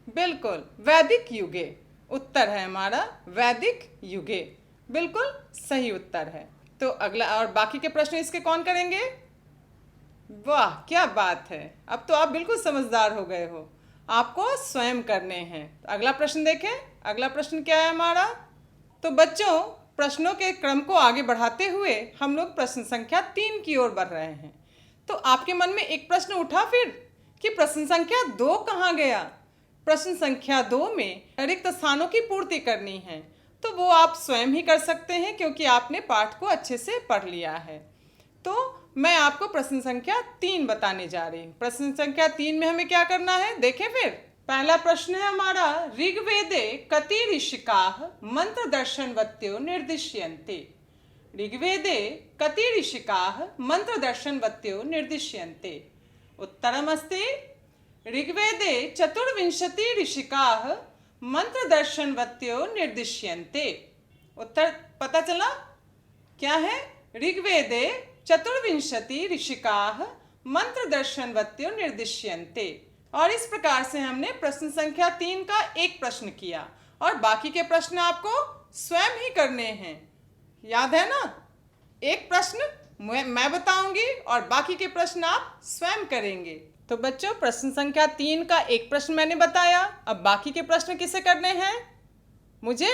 बिल्कुल, वैदिक युगे उत्तर है हमारा, वैदिक युगे। बिल्कुल सही उत्तर है। तो अगला और बाकी के प्रश्न इसके कौन करेंगे? वाह क्या बात है, अब तो आप बिल्कुल समझदार हो गए हो। आपको स्वयं करने हैं। तो अगला प्रश्न देखें। अगला प्रश्न क्या है हमारा? तो बच्चों, प्रश्नों के क्रम को आगे बढ़ाते हुए हम लोग प्रश्न संख्या 3 की ओर बढ़ रहे हैं। तो आपके मन में एक प्रश्न उठा फिर कि प्रश्न संख्या 2 कहाँ गया? प्रश्न संख्या 2 में रिक्त स्थानों की पूर्ति करनी है। तो वो आप स्वयं ही कर सकते हैं क्योंकि आपने पाठ को अच्छे से पढ़ लिया है। तो मैं आपको प्रश्न संख्या 3 बताने जा रही हूँ। प्रश्न संख्या 3 में हमें क्या करना है देखें फिर। पहला प्रश्न है हमारा, ऋग्वेदे कति ऋषिकाः मंत्र दर्शनवत्यो निर्दिश्यन्ते। ऋग्वेदे कति ऋषिकाः मंत्र दर्शनवत्यो निर्दिश्यन्ते। उत्तरमस्ति ऋग्वेदे 24 ऋषिकाः मंत्र दर्शनवत्यो निर्दिश्यन्ते। उत्तर पता चला क्या है? ऋग्वेदे 24 ऋषिकाः मंत्र दर्शनवत्यो निर्दिश्यन्ते। और इस प्रकार से हमने प्रश्न संख्या 3 का एक प्रश्न किया और बाकी के प्रश्न आपको स्वयं ही करने हैं। याद है ना? एक प्रश्न मैं बताऊंगी और बाकी के प्रश्न आप स्वयं करेंगे। तो बच्चों, प्रश्न संख्या 3 का एक प्रश्न मैंने बताया। अब बाकी के प्रश्न किसे करने हैं? मुझे?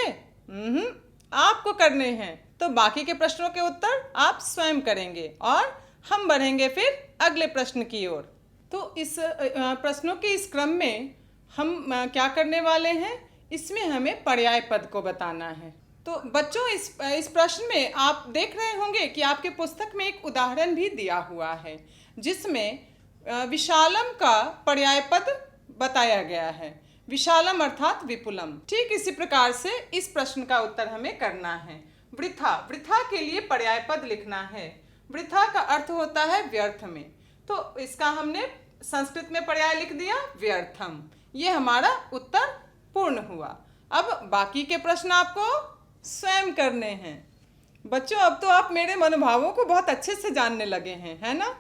आपको करने हैं। तो बाकी के प्रश्नों के उत्तर आप स्वयं करेंगे और हम बढ़ेंगे फिर अगले प्रश्न की ओर। तो इस प्रश्नों के इस क्रम में हम क्या करने वाले हैं? इसमें हमें पर्याय पद को बताना है। तो बच्चों, इस प्रश्न में आप देख रहे होंगे कि आपके पुस्तक में एक उदाहरण भी दिया हुआ है जिसमें विशालम का पर्याय पद बताया गया है। विशालम अर्थात विपुलम। ठीक इसी प्रकार से इस प्रश्न का उत्तर हमें करना है। वृथा, वृथा के लिए पर्याय पद लिखना है। वृथा का अर्थ होता है व्यर्थ में। तो इसका हमने संस्कृत में पर्याय लिख दिया व्यर्थम। ये हमारा उत्तर पूर्ण हुआ। अब बाकी के प्रश्न आपको स्वयं करने हैं। बच्चों, अब तो आप मेरे मनोभावों को बहुत अच्छे से जानने लगे हैं, है ना?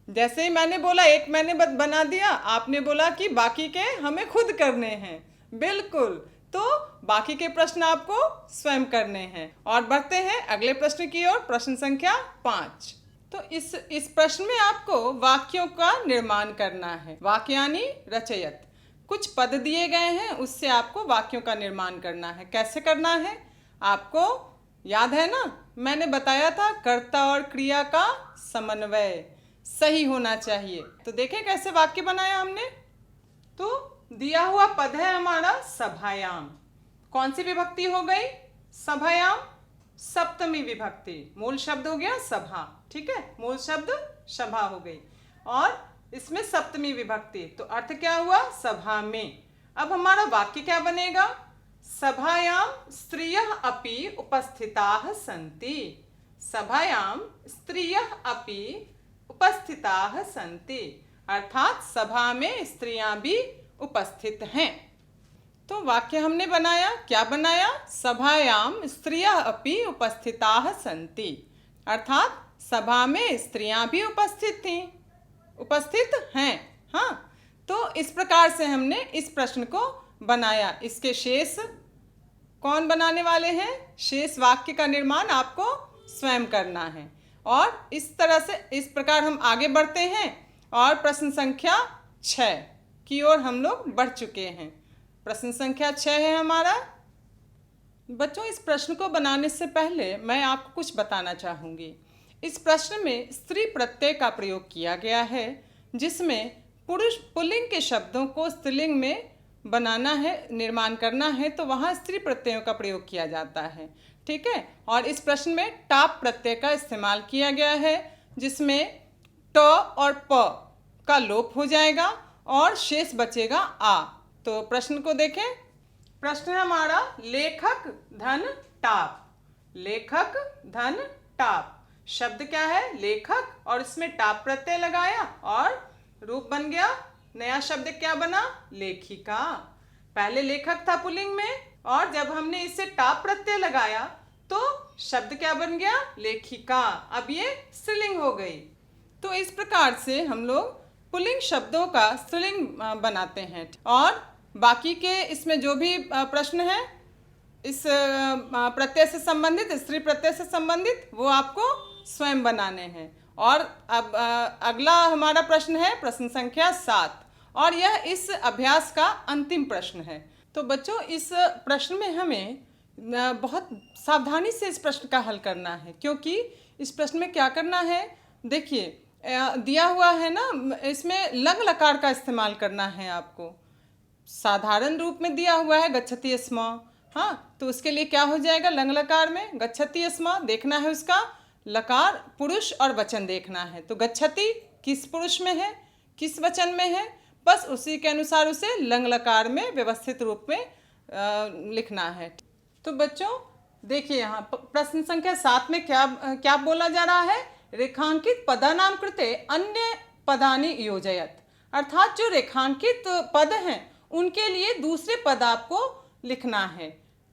जैसे ही मैंने बोला एक मैंने बना दिया, आपने बोला कि बाकी के हमें खुद करने हैं। बिल्कुल, तो बाकी के प्रश्न आपको स्वयं करने हैं। और बढ़ते हैं अगले प्रश्न की ओर, प्रश्न संख्या 5। तो इस प्रश्न में आपको वाक्यों का निर्माण करना है। वाक्यानि रचयत। कुछ पद दिए गए हैं, उससे आपको वाक्यों का निर्माण करना है। कैसे करना है आपको याद है ना? मैंने बताया था कर्ता और क्रिया का समन्वय सही होना चाहिए। तो देखें कैसे वाक्य बनाया हमने। तो दिया हुआ पद है हमारा सभायाम। कौन सी विभक्ति हो गई? सभायाम, सप्तमी विभक्ति। मूल शब्द हो गया सभा, ठीक है? मूल शब्द सभा हो गई और इसमें सप्तमी विभक्ति। तो अर्थ क्या हुआ? सभा में। अब हमारा वाक्य क्या बनेगा? सभायाम स्त्रियः अपि उपस्थिताः सन्ति। सभायाम स्त्रियः अपि उपस्थिताः सन्ति, अर्थात सभा में स्त्रियां भी उपस्थित हैं। तो वाक्य हमने बनाया, क्या बनाया? सभायाम स्त्रियः अपि उपस्थिताः सन्ति, अर्थात सभा में स्त्रियां भी उपस्थित थीं, उपस्थित हैं। हाँ, तो इस प्रकार से हमने इस प्रश्न को बनाया। इसके शेष कौन बनाने वाले हैं? शेष वाक्य का निर्माण आपको स्वयं करना है। और इस तरह से इस प्रकार हम आगे बढ़ते हैं और प्रश्न संख्या 6 की ओर हम लोग बढ़ चुके हैं। प्रश्न संख्या 6 है हमारा। बच्चों, इस प्रश्न को बनाने से पहले मैं आपको कुछ बताना चाहूँगी। इस प्रश्न में स्त्री प्रत्यय का प्रयोग किया गया है, जिसमें पुरुष पुल्लिंग के शब्दों को स्त्रीलिंग में बनाना है, निर्माण करना है, तो वहाँ स्त्री प्रत्ययों का प्रयोग किया जाता है। ठीक है? और इस प्रश्न में टाप प्रत्यय का इस्तेमाल किया गया है, जिसमें ट और प का लोप हो जाएगा और शेष बचेगा आ। तो प्रश्न को देखें। प्रश्न है हमारा लेखक धन टाप। लेखक धन टाप। शब्द क्या है? लेखक, और इसमें टाप प्रत्यय लगाया और रूप बन गया। नया शब्द क्या बना? लेखिका। पहले लेखक था पुल्लिंग में, और जब हमने इसे टाप प्रत्यय लगाया तो शब्द क्या बन गया? लेखिका। अब ये स्त्रीलिंग हो गई। तो इस प्रकार से हम लोग पुल्लिंग शब्दों का स्त्रीलिंग बनाते हैं। और बाकी के इसमें जो भी प्रश्न है इस प्रत्यय से संबंधित, स्त्री प्रत्यय से संबंधित, वो आपको स्वयं बनाने हैं। और अब अगला हमारा प्रश्न है प्रश्न संख्या 7, और यह इस अभ्यास का अंतिम प्रश्न है। तो बच्चों, इस प्रश्न में हमें बहुत सावधानी से इस प्रश्न का हल करना है, क्योंकि इस प्रश्न में क्या करना है, देखिए दिया हुआ है ना, इसमें लंग लकार का इस्तेमाल करना है आपको। साधारण रूप में दिया हुआ है गच्छति स्म, हाँ, तो उसके लिए क्या हो जाएगा? लंग लकार में गच्छति स्म देखना है, उसका लकार पुरुष और वचन देखना है। तो गच्छति किस पुरुष में है, किस वचन में है, बस उसी के अनुसार उसे लंग लकार में व्यवस्थित रूप में लिखना है। तो बच्चों देखिए, यहाँ प्रश्न संख्या 7 में क्या बोला जा रहा है? रेखांकित पदानाम कृते अन्य पदानि योजयत, अर्थात जो रेखांकित पद हैं उनके लिए दूसरे पद आपको लिखना है।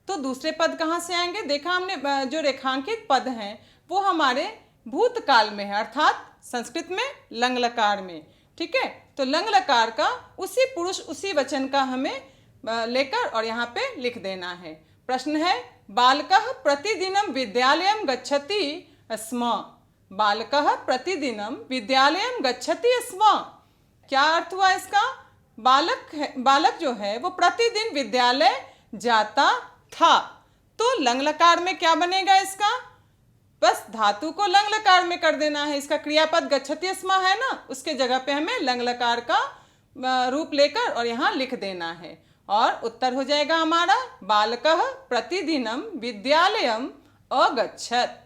तो दूसरे पद कहाँ से आएंगे? देखा हमने, जो रेखांकित पद हैं वो हमारे भूतकाल में है, अर्थात संस्कृत में लंग लकार में। ठीक है, तो लंग लकार का उसी पुरुष उसी वचन का हमें लेकर और यहाँ पे लिख देना है। प्रश्न है, बालकः प्रतिदिनं विद्यालयं गच्छति स्म। बालकः प्रतिदिनं विद्यालयं गच्छति स्म, क्या अर्थ हुआ इसका? बालक जो है वो प्रतिदिन विद्यालय जाता था। तो लंग लकार में क्या बनेगा इसका? बस धातु को लंग लकार में कर देना है। इसका क्रियापद गच्छति स्म है ना, उसके जगह पे हमें लंग लकार का रूप लेकर और यहाँ लिख देना है। और उत्तर हो जाएगा हमारा, बालकः प्रतिदिनं विद्यालयं अगच्छत।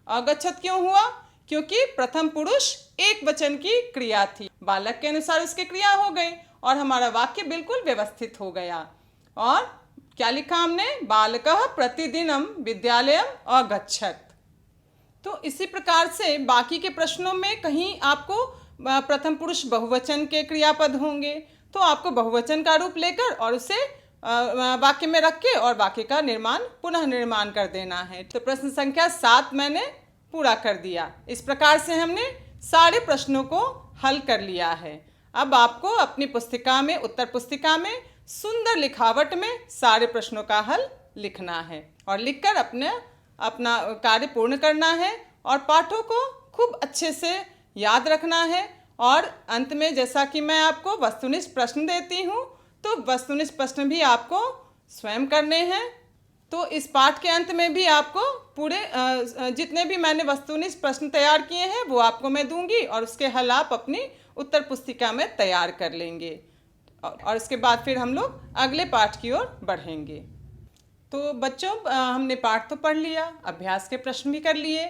अगच्छत क्यों हुआ? क्योंकि प्रथम पुरुष एक वचन की क्रिया थी, बालक के अनुसार उसकी क्रिया हो गई और हमारा वाक्य बिल्कुल व्यवस्थित हो गया। और क्या लिखा हमने? बालकः प्रतिदिनं विद्यालयं अगच्छत। तो इसी प्रकार से बाकी के प्रश्नों में कहीं आपको प्रथम पुरुष बहुवचन के क्रियापद होंगे, तो आपको बहुवचन का रूप लेकर और उसे वाक्य में रख के और वाक्य का निर्माण पुनः निर्माण कर देना है। तो प्रश्न संख्या 7 मैंने पूरा कर दिया। इस प्रकार से हमने सारे प्रश्नों को हल कर लिया है। अब आपको अपनी पुस्तिका में, उत्तर पुस्तिका में सुंदर लिखावट में सारे प्रश्नों का हल लिखना है और लिखकर अपना कार्य पूर्ण करना है और पाठों को खूब अच्छे से याद रखना है। और अंत में जैसा कि मैं आपको वस्तुनिष्ठ प्रश्न देती हूँ, तो वस्तुनिष्ठ प्रश्न भी आपको स्वयं करने हैं। तो इस पाठ के अंत में भी आपको पूरे जितने भी मैंने वस्तुनिष्ठ प्रश्न तैयार किए हैं वो आपको मैं दूंगी और उसके हल आप अपनी उत्तर पुस्तिका में तैयार कर लेंगे और इसके बाद फिर हम लोग अगले पाठ की ओर बढ़ेंगे। तो बच्चों, हमने पाठ तो पढ़ लिया, अभ्यास के प्रश्न भी कर लिए।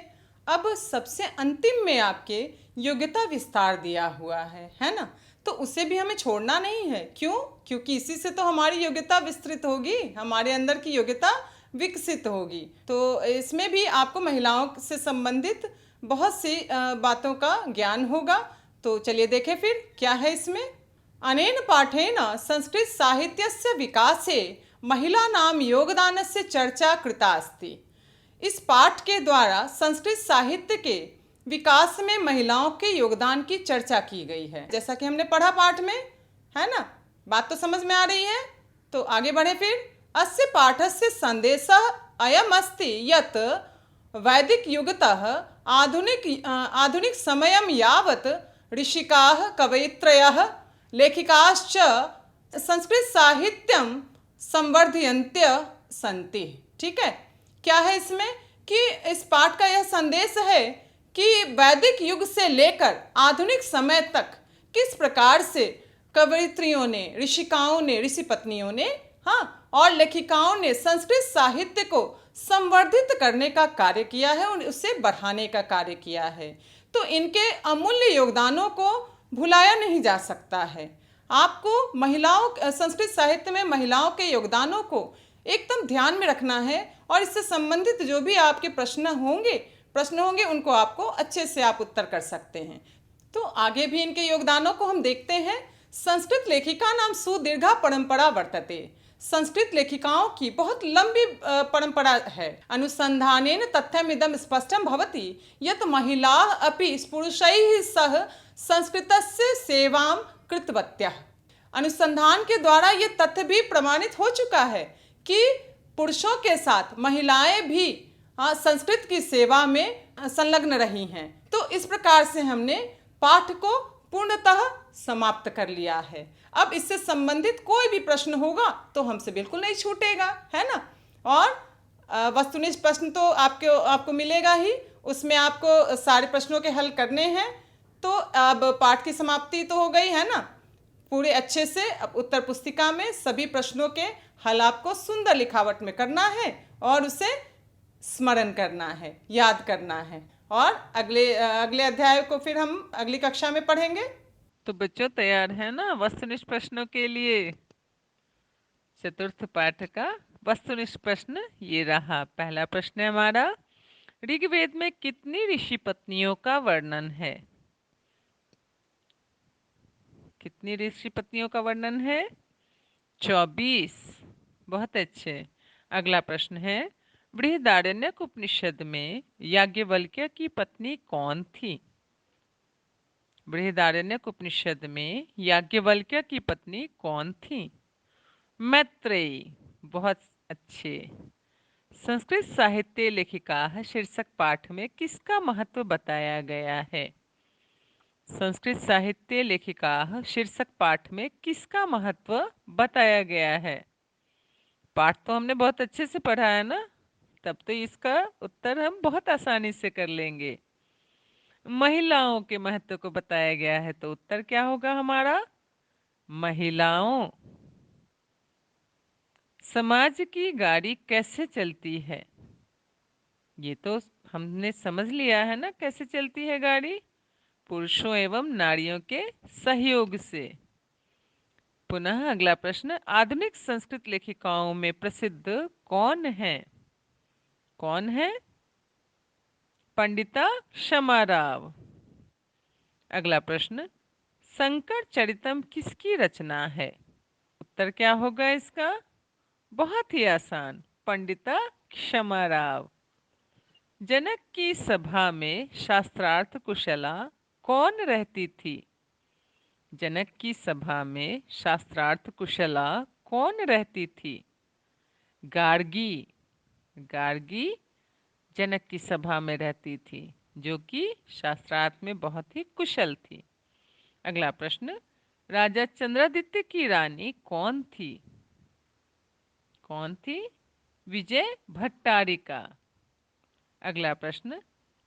अब सबसे अंतिम में आपके योग्यता विस्तार दिया हुआ है ना, तो उसे भी हमें छोड़ना नहीं है। क्यों? क्योंकि इसी से तो हमारी योग्यता विस्तृत होगी, हमारे अंदर की योग्यता विकसित होगी। तो इसमें भी आपको महिलाओं से संबंधित बहुत सी बातों का ज्ञान होगा। तो चलिए देखें फिर क्या है इसमें। अनेन पाठेन संस्कृत साहित्यस्य विकासे महिलानां योगदानस्य चर्चा कृता अस्ति। इस पाठ के द्वारा संस्कृत साहित्य के विकास में महिलाओं के योगदान की चर्चा की गई है। जैसा कि हमने पढ़ा पाठ में, है ना, बात तो समझ में आ रही है। तो आगे बढ़े फिर। अस्य पाठस्य संदेशः अयम् अस्ति यत् वैदिक युगतः आधुनिक समयं यावत् ऋषिकाः कवयित्रयः लेखिकाश्च संस्कृत साहित्यं संवर्धयन्त्यः सन्ति। ठीक है, क्या है इसमें कि इस पाठ का यह संदेश है कि वैदिक युग से लेकर आधुनिक समय तक किस प्रकार से कवयित्रियों ने, ऋषिकाओं ने, ऋषि पत्नियों ने, हाँ, और लेखिकाओं ने संस्कृत साहित्य को संवर्धित करने का कार्य किया है और उसे बढ़ाने का कार्य किया है। तो इनके अमूल्य योगदानों को भुलाया नहीं जा सकता है। आपको महिलाओं, संस्कृत साहित्य में महिलाओं के योगदानों को एकदम ध्यान में रखना है और इससे संबंधित जो भी आपके प्रश्न होंगे उनको आपको अच्छे से आप उत्तर कर सकते हैं। तो आगे भी इनके योगदानों को हम देखते हैं। संस्कृत लेखिका नाम सुदीर्घा परंपरा वर्तते। संस्कृत लेखिकाओं की बहुत लंबी परंपरा है। अनुसंधानेन तथ्यमिदं स्पष्टं भवति यत् महिलाः अपि पुरुषैः सह संस्कृतस्य सेवां कृतवत्यः। अनुसंधान के द्वारा ये तथ्य भी प्रमाणित हो चुका है कि पुरुषों के साथ महिलाएं भी संस्कृत की सेवा में संलग्न रही हैं। तो इस प्रकार से हमने पाठ को पूर्णतः समाप्त कर लिया है। अब इससे संबंधित कोई भी प्रश्न होगा तो हमसे बिल्कुल नहीं छूटेगा, है ना। और वस्तुनिष्ठ प्रश्न तो आपको मिलेगा ही, उसमें आपको सारे प्रश्नों के हल करने हैं। तो अब पाठ की समाप्ति तो हो गई, है ना। पूरे अच्छे से अब उत्तर पुस्तिका में सभी प्रश्नों के हल आपको सुंदर लिखावट में करना है और उसे स्मरण करना है, याद करना है। और अगले अध्याय को फिर हम अगली कक्षा में पढ़ेंगे। तो बच्चों तैयार है ना वस्तुनिष्ठ प्रश्नों के लिए? चतुर्थ पाठ का वस्तुनिष्ठ प्रश्न ये रहा। पहला प्रश्न है हमारा, ऋग्वेद में कितनी ऋषि पत्नियों का वर्णन है? कितनी ऋषि पत्नियों का वर्णन है? 24। बहुत अच्छे। अगला प्रश्न है, बृहदारण्यक उपनिषद में याज्ञवल्क्य की पत्नी कौन थी? बृहदारण्यक उपनिषद में याज्ञवल्क्य की पत्नी कौन थी? मैत्रेयी। बहुत अच्छे। संस्कृत साहित्य लेखिका शीर्षक पाठ में किसका महत्व बताया गया है? संस्कृत साहित्य लेखिका शीर्षक पाठ में किसका महत्व बताया गया है? पाठ तो हमने बहुत अच्छे से पढ़ा है ना, तब तो इसका उत्तर हम बहुत आसानी से कर लेंगे। महिलाओं के महत्व को बताया गया है, तो उत्तर क्या होगा हमारा? महिलाओं। समाज की गाड़ी कैसे चलती है? ये तो हमने समझ लिया है ना, कैसे चलती है गाड़ी? पुरुषों एवं नारियों के सहयोग से। पुनः अगला प्रश्न, आधुनिक संस्कृत लेखिकाओं में प्रसिद्ध कौन है? कौन है? पंडिता क्षमा राव। अगला प्रश्न, शंकर चरितम किसकी रचना है? उत्तर क्या होगा इसका? बहुत ही आसान, पंडिता क्षमा राव। जनक की सभा में शास्त्रार्थ कुशला कौन रहती थी? जनक की सभा में शास्त्रार्थ कुशला कौन रहती थी? गार्गी। गार्गी जनक की सभा में रहती थी, जो कि शास्त्रार्थ में बहुत ही कुशल थी। अगला प्रश्न, राजा चंद्रादित्य की रानी कौन थी? कौन थी? विजय भट्टारिका। अगला प्रश्न,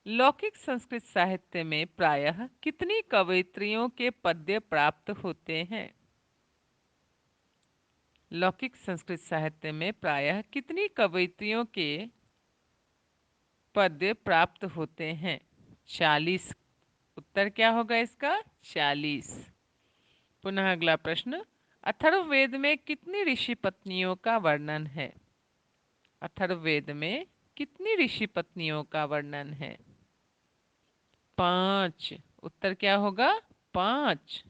लौकिक संस्कृत साहित्य में प्रायः कितनी कवयित्रियों के पद्य प्राप्त होते हैं? लौकिक संस्कृत साहित्य में प्रायः कितनी कवयित्रियों के पद्य प्राप्त होते हैं? 40। उत्तर क्या होगा इसका? 40। पुनः अगला प्रश्न, अथर्ववेद में कितनी ऋषि पत्नियों का वर्णन है? अथर्ववेद में कितनी ऋषि पत्नियों का वर्णन है? 5। उत्तर क्या होगा? 5।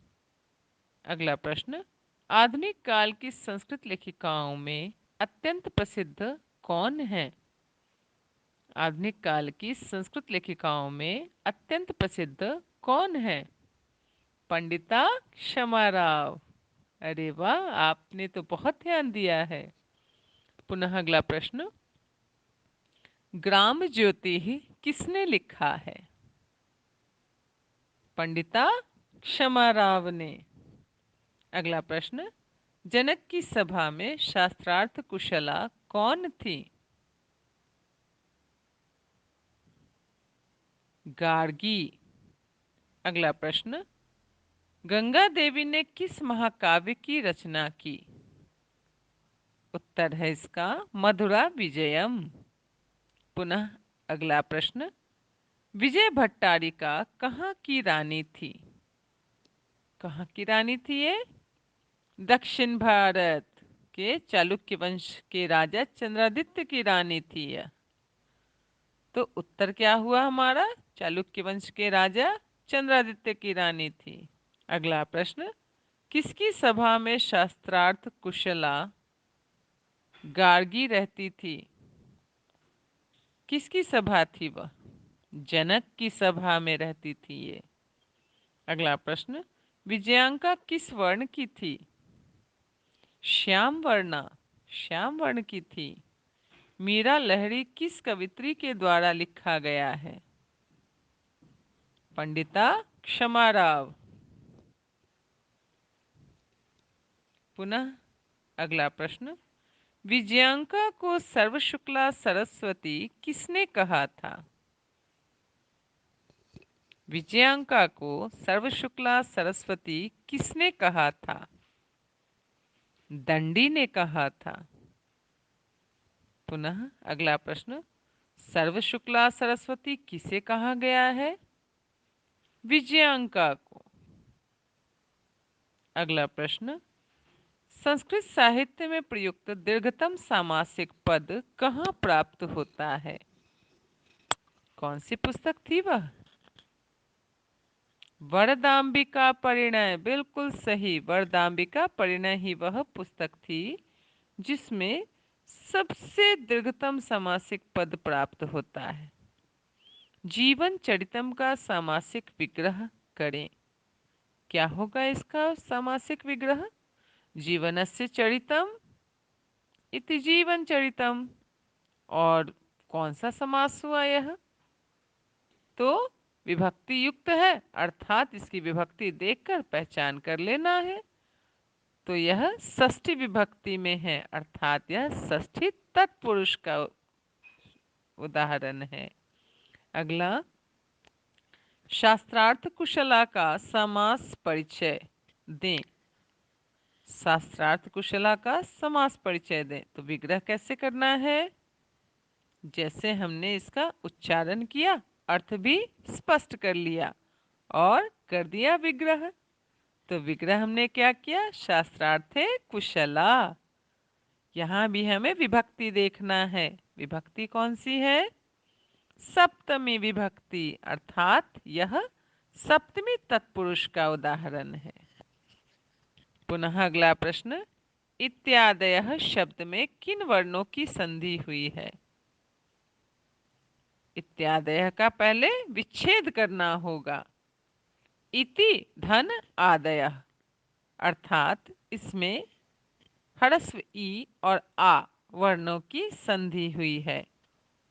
अगला प्रश्न, आधुनिक काल की संस्कृत लेखिकाओं में अत्यंत प्रसिद्ध कौन है? आधुनिक काल की संस्कृत लेखिकाओं में अत्यंत प्रसिद्ध कौन है? पंडिता क्षमा राव। अरे वाह, आपने तो बहुत ध्यान दिया है। पुनः अगला प्रश्न, ग्राम ज्योति किसने लिखा है? पंडिता क्षमा राव ने। अगला प्रश्न, जनक की सभा में शास्त्रार्थ कुशला कौन थी? गार्गी। अगला प्रश्न, गंगा देवी ने किस महाकाव्य की रचना की? उत्तर है इसका मधुरा विजयम। पुनः अगला प्रश्न, विजय भट्टारिका कहाँ की रानी थी? कहाँ की रानी थी ये? दक्षिण भारत के चालुक्य वंश के राजा चंद्रादित्य की रानी थी यह। तो उत्तर क्या हुआ हमारा? चालुक्य वंश के राजा चंद्रादित्य की रानी थी। अगला प्रश्न, किसकी सभा में शास्त्रार्थ कुशला गार्गी रहती थी। किसकी सभा थी वह? जनक की सभा में रहती थी ये। अगला प्रश्न, विजयांका किस वर्ण की थी? श्याम वर्णा, श्याम वर्ण की थी। मीरा लहरी किस कवित्री के द्वारा लिखा गया है? पंडिता क्षमाराव। पुनः अगला प्रश्न, विजयांका को सर्वशुक्ला सरस्वती किसने कहा था? विजयांका को सर्वशुक्ला सरस्वती किसने कहा था? दंडी ने कहा था। पुनः अगला प्रश्न, सर्वशुक्ला सरस्वती किसे कहा गया है? विजयांका को। अगला प्रश्न, संस्कृत साहित्य में प्रयुक्त दीर्घतम सामासिक पद कहाँ प्राप्त होता है? कौन सी पुस्तक थी वह? वरदाम्बिका परिणय, बिल्कुल सही। वरदाम्बिका परिणय ही वह पुस्तक थी जिसमें सबसे दीर्घतम सामासिक पद प्राप्त होता है। जीवन चरितम का सामासिक विग्रह करें। क्या होगा इसका सामासिक विग्रह? जीवनस्य चरितम इति जीवन चरितम। और कौन सा समास हुआ यह? तो विभक्ति युक्त है, अर्थात इसकी विभक्ति देखकर पहचान कर लेना है। तो यह षष्ठी विभक्ति में है, अर्थात यह षष्ठी तत्पुरुष का उदाहरण है। अगला, शास्त्रार्थ कुशला का समास परिचय दें। शास्त्रार्थ कुशला का समास परिचय दें। तो विग्रह कैसे करना है? जैसे हमने इसका उच्चारण किया, अर्थ भी स्पष्ट कर लिया और कर दिया विग्रह। तो विग्रह हमने क्या किया? शास्त्रार्थे कुशला। यहां भी हमें विभक्ति देखना है। विभक्ति कौन सी है? सप्तमी विभक्ति, अर्थात यह सप्तमी तत्पुरुष का उदाहरण है। पुनः अगला प्रश्न, इत्यादयः शब्द में किन वर्णों की संधि हुई है? इत्यादयः का पहले विच्छेद करना होगा। इति धन आदयः, अर्थात इसमें ह्रस्व ई और आ वर्णों की संधि हुई है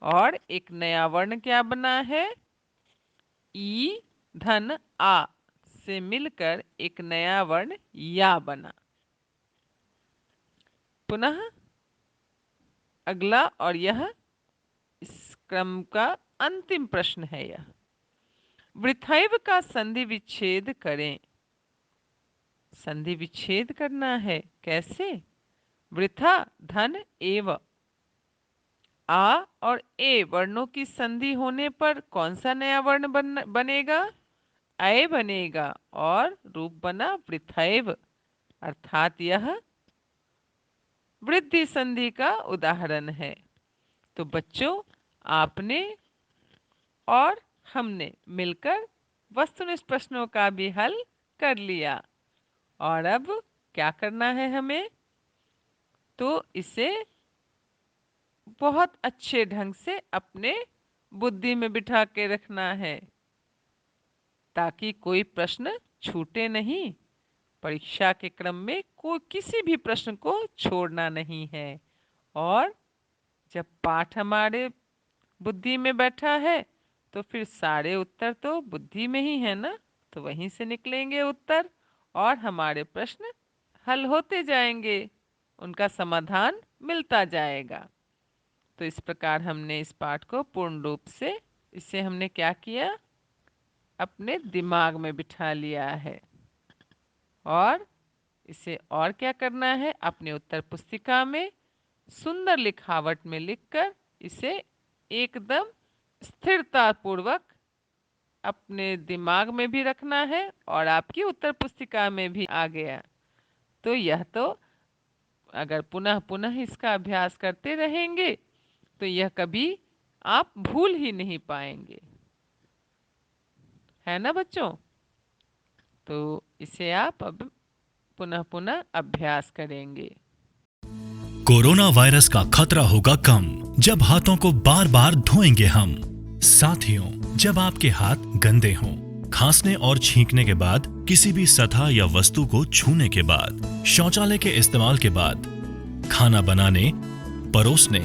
और एक नया वर्ण क्या बना है? ई धन आ से मिलकर एक नया वर्ण या बना। पुनः अगला, और यह इस क्रम का अंतिम प्रश्न है। यह वृथैव का संधि विच्छेद करें। संधि विच्छेद करना है, कैसे? वृथा धन एव, आ और ए वर्णों की संधि होने पर कौन सा नया वर्ण बनेगा? अय बनेगा और रूप बना वृथैव, अर्थात यह वृद्धि संधि का उदाहरण है। तो बच्चों, आपने और हमने मिलकर वस्तुनिष्ठ प्रश्नों का भी हल कर लिया। और अब क्या करना है हमें? तो इसे बहुत अच्छे ढंग से अपने बुद्धि में बिठा के रखना है ताकि कोई प्रश्न छूटे नहीं। परीक्षा के क्रम में कोई किसी भी प्रश्न को छोड़ना नहीं है। और जब पाठ हमारे बुद्धि में बैठा है तो फिर सारे उत्तर तो बुद्धि में ही है ना, तो वहीं से निकलेंगे उत्तर और हमारे प्रश्न हल होते जाएंगे, उनका समाधान मिलता जाएगा। तो इस प्रकार हमने इस पाठ को पूर्ण रूप से, इसे हमने क्या किया? अपने दिमाग में बिठा लिया है। और इसे और क्या करना है? अपने उत्तर पुस्तिका में सुंदर लिखावट में लिखकर इसे एकदम स्थिरता पूर्वक अपने दिमाग में भी रखना है और आपकी उत्तर पुस्तिका में भी आ गया। तो यह तो अगर पुनः पुनः इसका अभ्यास करते रहेंगे तो यह कभी आप भूल ही नहीं पाएंगे, है ना बच्चों? तो इसे आप अब पुनः पुनः अभ्यास करेंगे। कोरोना वायरस का खतरा होगा कम जब हाथों को बार बार धोएंगे हम। साथियों, जब आपके हाथ गंदे हों, खांसने और छींकने के बाद, किसी भी सतह या वस्तु को छूने के बाद, शौचालय के इस्तेमाल के बाद, खाना बनाने, परोसने,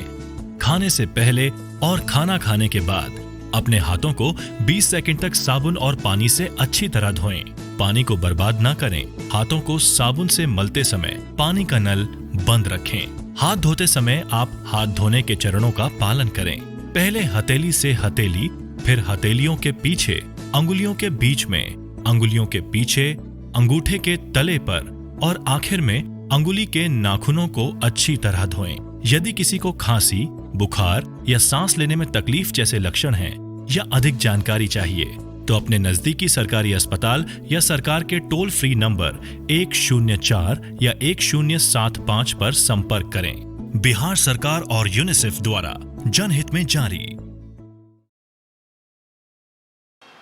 खाने से पहले और खाना खाने के बाद अपने हाथों को 20 सेकंड तक साबुन और पानी से अच्छी तरह धोएं। पानी को बर्बाद ना करें। हाथों को साबुन से मलते समय पानी का नल बंद रखें। हाथ धोते समय आप हाथ धोने के चरणों का पालन करें। पहले हथेली से हथेली, फिर हथेलियों के पीछे, अंगुलियों के बीच में, अंगुलियों के पीछे, अंगूठे के तले पर और आखिर में अंगुली के नाखूनों को अच्छी तरह धोएं। यदि किसी को खांसी, बुखार या सांस लेने में तकलीफ जैसे लक्षण हैं या अधिक जानकारी चाहिए तो अपने नजदीकी सरकारी अस्पताल या सरकार के टोल फ्री नंबर 104 या 1075 पर संपर्क करें। बिहार सरकार और यूनिसेफ द्वारा जनहित में जारी।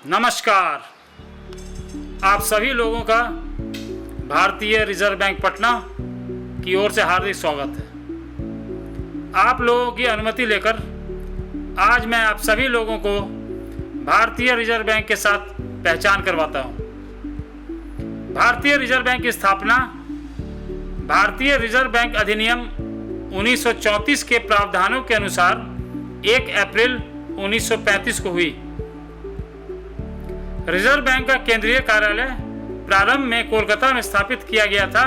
नमस्कार, आप सभी लोगों का भारतीय रिजर्व बैंक पटना की ओर से हार्दिक स्वागत है। आप लोगों की अनुमति लेकर आज मैं आप सभी लोगों को भारतीय रिजर्व बैंक के साथ पहचान करवाता हूं। भारतीय रिजर्व बैंक की स्थापना भारतीय रिजर्व बैंक अधिनियम 1934 के प्रावधानों के अनुसार 1 अप्रैल 1935 को हुई। रिजर्व बैंक का केंद्रीय कार्यालय प्रारंभ में कोलकाता में स्थापित किया गया था,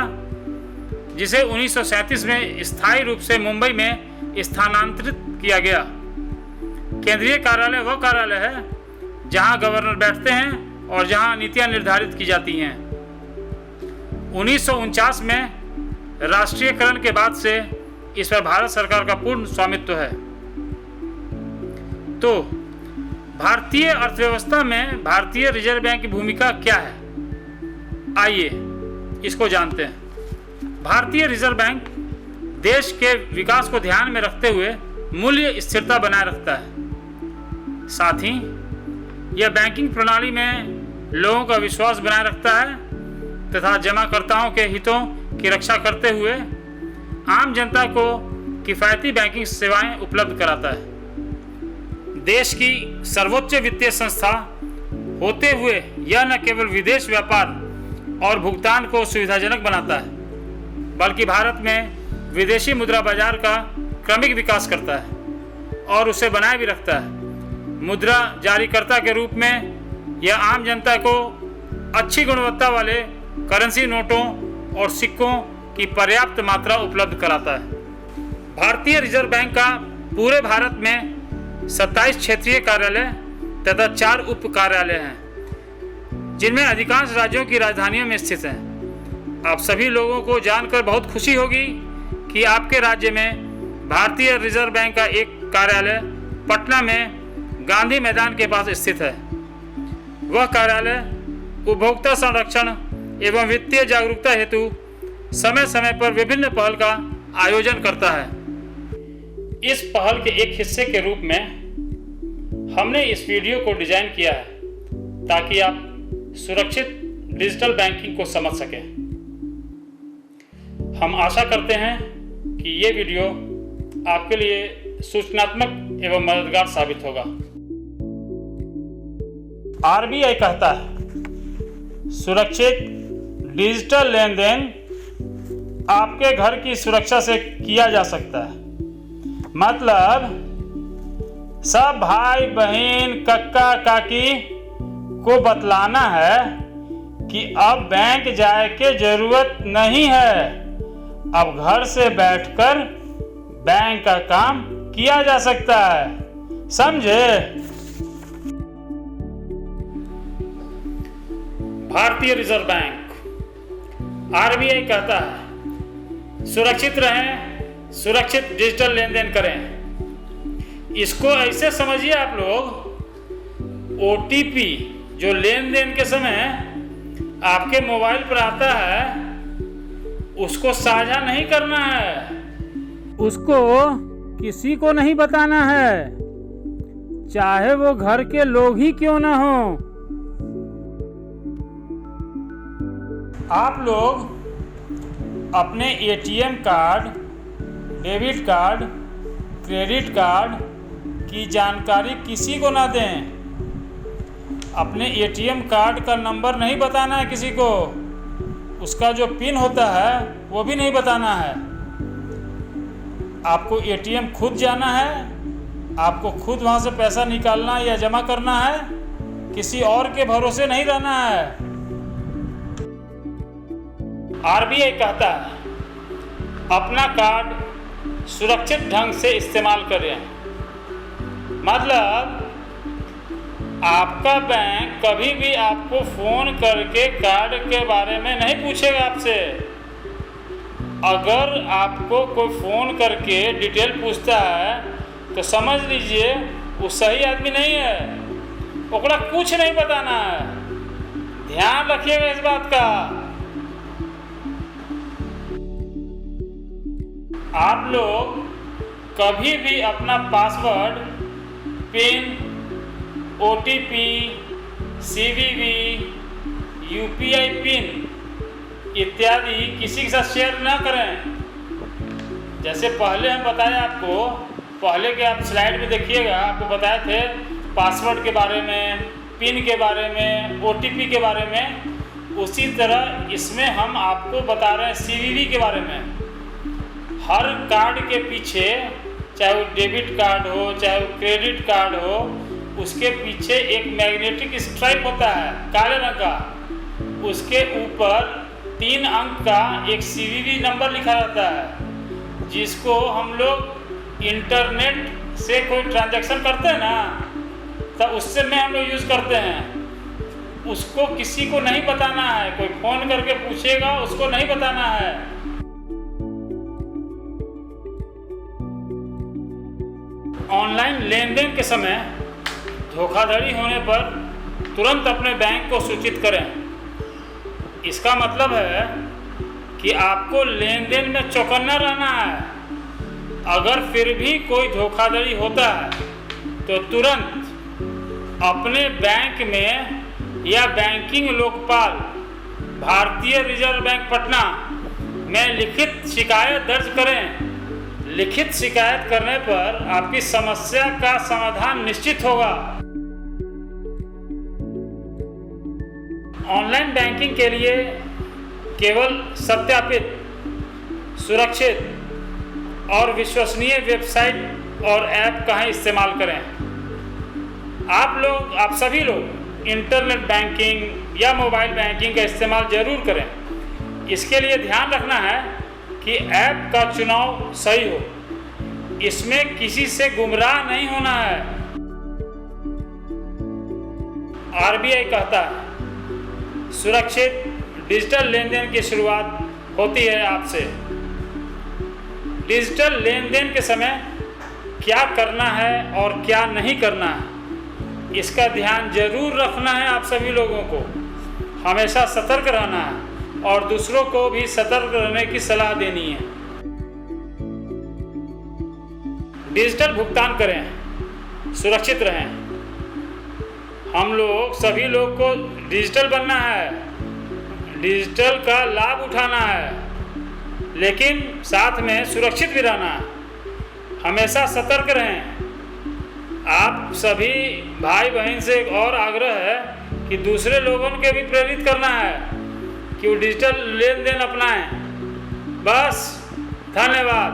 जिसे 1937 में स्थायी रूप से मुंबई में स्थानांतरित किया गया। केंद्रीय कार्यालय वह कार्यालय है जहां गवर्नर बैठते हैं और जहां नीतियां निर्धारित की जाती हैं। 1949 में राष्ट्रीयकरण के बाद से इस पर भारत सरकार का पूर्ण स्वामित्व है। तो भारतीय अर्थव्यवस्था में भारतीय रिजर्व बैंक की भूमिका क्या है, आइए इसको जानते हैं। भारतीय रिजर्व बैंक देश के विकास को ध्यान में रखते हुए मूल्य स्थिरता बनाए रखता है। साथ ही यह बैंकिंग प्रणाली में लोगों का विश्वास बनाए रखता है तथा जमाकर्ताओं के हितों की रक्षा करते हुए आम जनता को किफ़ायती बैंकिंग सेवाएं उपलब्ध कराता है। देश की सर्वोच्च वित्तीय संस्था होते हुए यह न केवल विदेश व्यापार और भुगतान को सुविधाजनक बनाता है, बल्कि भारत में विदेशी मुद्रा बाजार का क्रमिक विकास करता है और उसे बनाए भी रखता है। मुद्रा जारीकर्ता के रूप में यह आम जनता को अच्छी गुणवत्ता वाले करेंसी नोटों और सिक्कों की पर्याप्त मात्रा उपलब्ध कराता है। भारतीय रिजर्व बैंक का पूरे भारत में 27 क्षेत्रीय कार्यालय तथा 4 उप कार्यालय हैं, जिनमें अधिकांश राज्यों की राजधानियों में स्थित हैं। आप सभी लोगों को जानकर बहुत खुशी होगी कि आपके राज्य में भारतीय रिजर्व बैंक का एक कार्यालय पटना में गांधी मैदान के पास स्थित है। वह कार्यालय उपभोक्ता संरक्षण एवं वित्तीय जागरूकता हेतु समय समय पर विभिन्न पहल का आयोजन करता है। इस पहल के एक हिस्से के रूप में हमने इस वीडियो को डिजाइन किया है ताकि आप सुरक्षित डिजिटल बैंकिंग को समझ सकें। हम आशा करते हैं कि ये वीडियो आपके लिए सूचनात्मक एवं मददगार साबित होगा। आरबीआई कहता है सुरक्षित डिजिटल लेन देन आपके घर की सुरक्षा से किया जा सकता है। मतलब सब भाई बहन कक्का काकी को बतलाना है कि अब बैंक जाए के जरूरत नहीं है, अब घर से बैठकर बैंक का काम किया जा सकता है। समझे? भारतीय रिजर्व बैंक आरबीआई कहता है सुरक्षित रहें, सुरक्षित डिजिटल लेन देन करें। इसको ऐसे समझिए आप लोग, ओटीपी जो लेन देन के समय आपके मोबाइल पर आता है उसको साझा नहीं करना है, उसको किसी को नहीं बताना है, चाहे वो घर के लोग ही क्यों ना हो। आप लोग अपने ATM card, debit card, credit card की जानकारी किसी को ना दें। अपने एटीएम कार्ड का नंबर नहीं बताना है किसी को, उसका जो पिन होता है वो भी नहीं बताना है। आपको एटीएम खुद जाना है, आपको खुद वहाँ से पैसा निकालना या जमा करना है, किसी और के भरोसे नहीं रहना है। आरबीआई कहता है अपना कार्ड सुरक्षित ढंग से इस्तेमाल करें। मतलब आपका बैंक कभी भी आपको फ़ोन करके कार्ड के बारे में नहीं पूछेगा आपसे। अगर आपको कोई फ़ोन करके डिटेल पूछता है तो समझ लीजिए वो सही आदमी नहीं है, ओकरा कुछ नहीं बताना है। ध्यान रखिएगा इस बात का। आप लोग कभी भी अपना password, pin, OTP, CVV, UPI pin इत्यादि किसी के साथ शेयर ना करें। जैसे पहले हम बताया आपको, पहले के आप स्लाइड में देखिएगा, आपको बताए थे पासवर्ड के बारे में, पिन के बारे में, OTP के बारे में। उसी तरह इसमें हम आपको बता रहे हैं CVV के बारे में। हर कार्ड के पीछे, चाहे वो डेबिट कार्ड हो चाहे वो क्रेडिट कार्ड हो, उसके पीछे एक मैग्नेटिक स्ट्राइप होता है काले रंग का। उसके ऊपर 3 अंक का एक CVV नंबर लिखा रहता है, जिसको हम लोग इंटरनेट से कोई ट्रांजैक्शन करते हैं ना, तब उससे में हम लोग यूज़ करते हैं। उसको किसी को नहीं बताना है। कोई फ़ोन करके पूछेगा उसको नहीं बताना है। ऑनलाइन लेन देन के समय धोखाधड़ी होने पर तुरंत अपने बैंक को सूचित करें। इसका मतलब है कि आपको लेन देन में चौकन्ना रहना है। अगर फिर भी कोई धोखाधड़ी होता है तो तुरंत अपने बैंक में या बैंकिंग लोकपाल भारतीय रिजर्व बैंक पटना में लिखित शिकायत दर्ज करें। लिखित शिकायत करने पर आपकी समस्या का समाधान निश्चित होगा। ऑनलाइन बैंकिंग के लिए केवल सत्यापित, सुरक्षित और विश्वसनीय वेबसाइट और ऐप का ही इस्तेमाल करें। आप सभी लोग इंटरनेट बैंकिंग या मोबाइल बैंकिंग का इस्तेमाल जरूर करें। इसके लिए ध्यान रखना है कि ऐप का चुनाव सही हो, इसमें किसी से गुमराह नहीं होना है। आरबीआई कहता है सुरक्षित डिजिटल लेन देन की शुरुआत होती है आपसे। डिजिटल लेन देन के समय क्या करना है और क्या नहीं करना है, इसका ध्यान जरूर रखना है। आप सभी लोगों को हमेशा सतर्क रहना है और दूसरों को भी सतर्क रहने की सलाह देनी है। डिजिटल भुगतान करें, सुरक्षित रहें। हम लोग सभी लोग को डिजिटल बनना है, डिजिटल का लाभ उठाना है, लेकिन साथ में सुरक्षित भी रहना है। हमेशा सतर्क रहें। आप सभी भाई बहन से एक और आग्रह है कि दूसरे लोगों के भी प्रेरित करना है कि वो डिजिटल लेन देन अपनाएं। बस, धन्यवाद।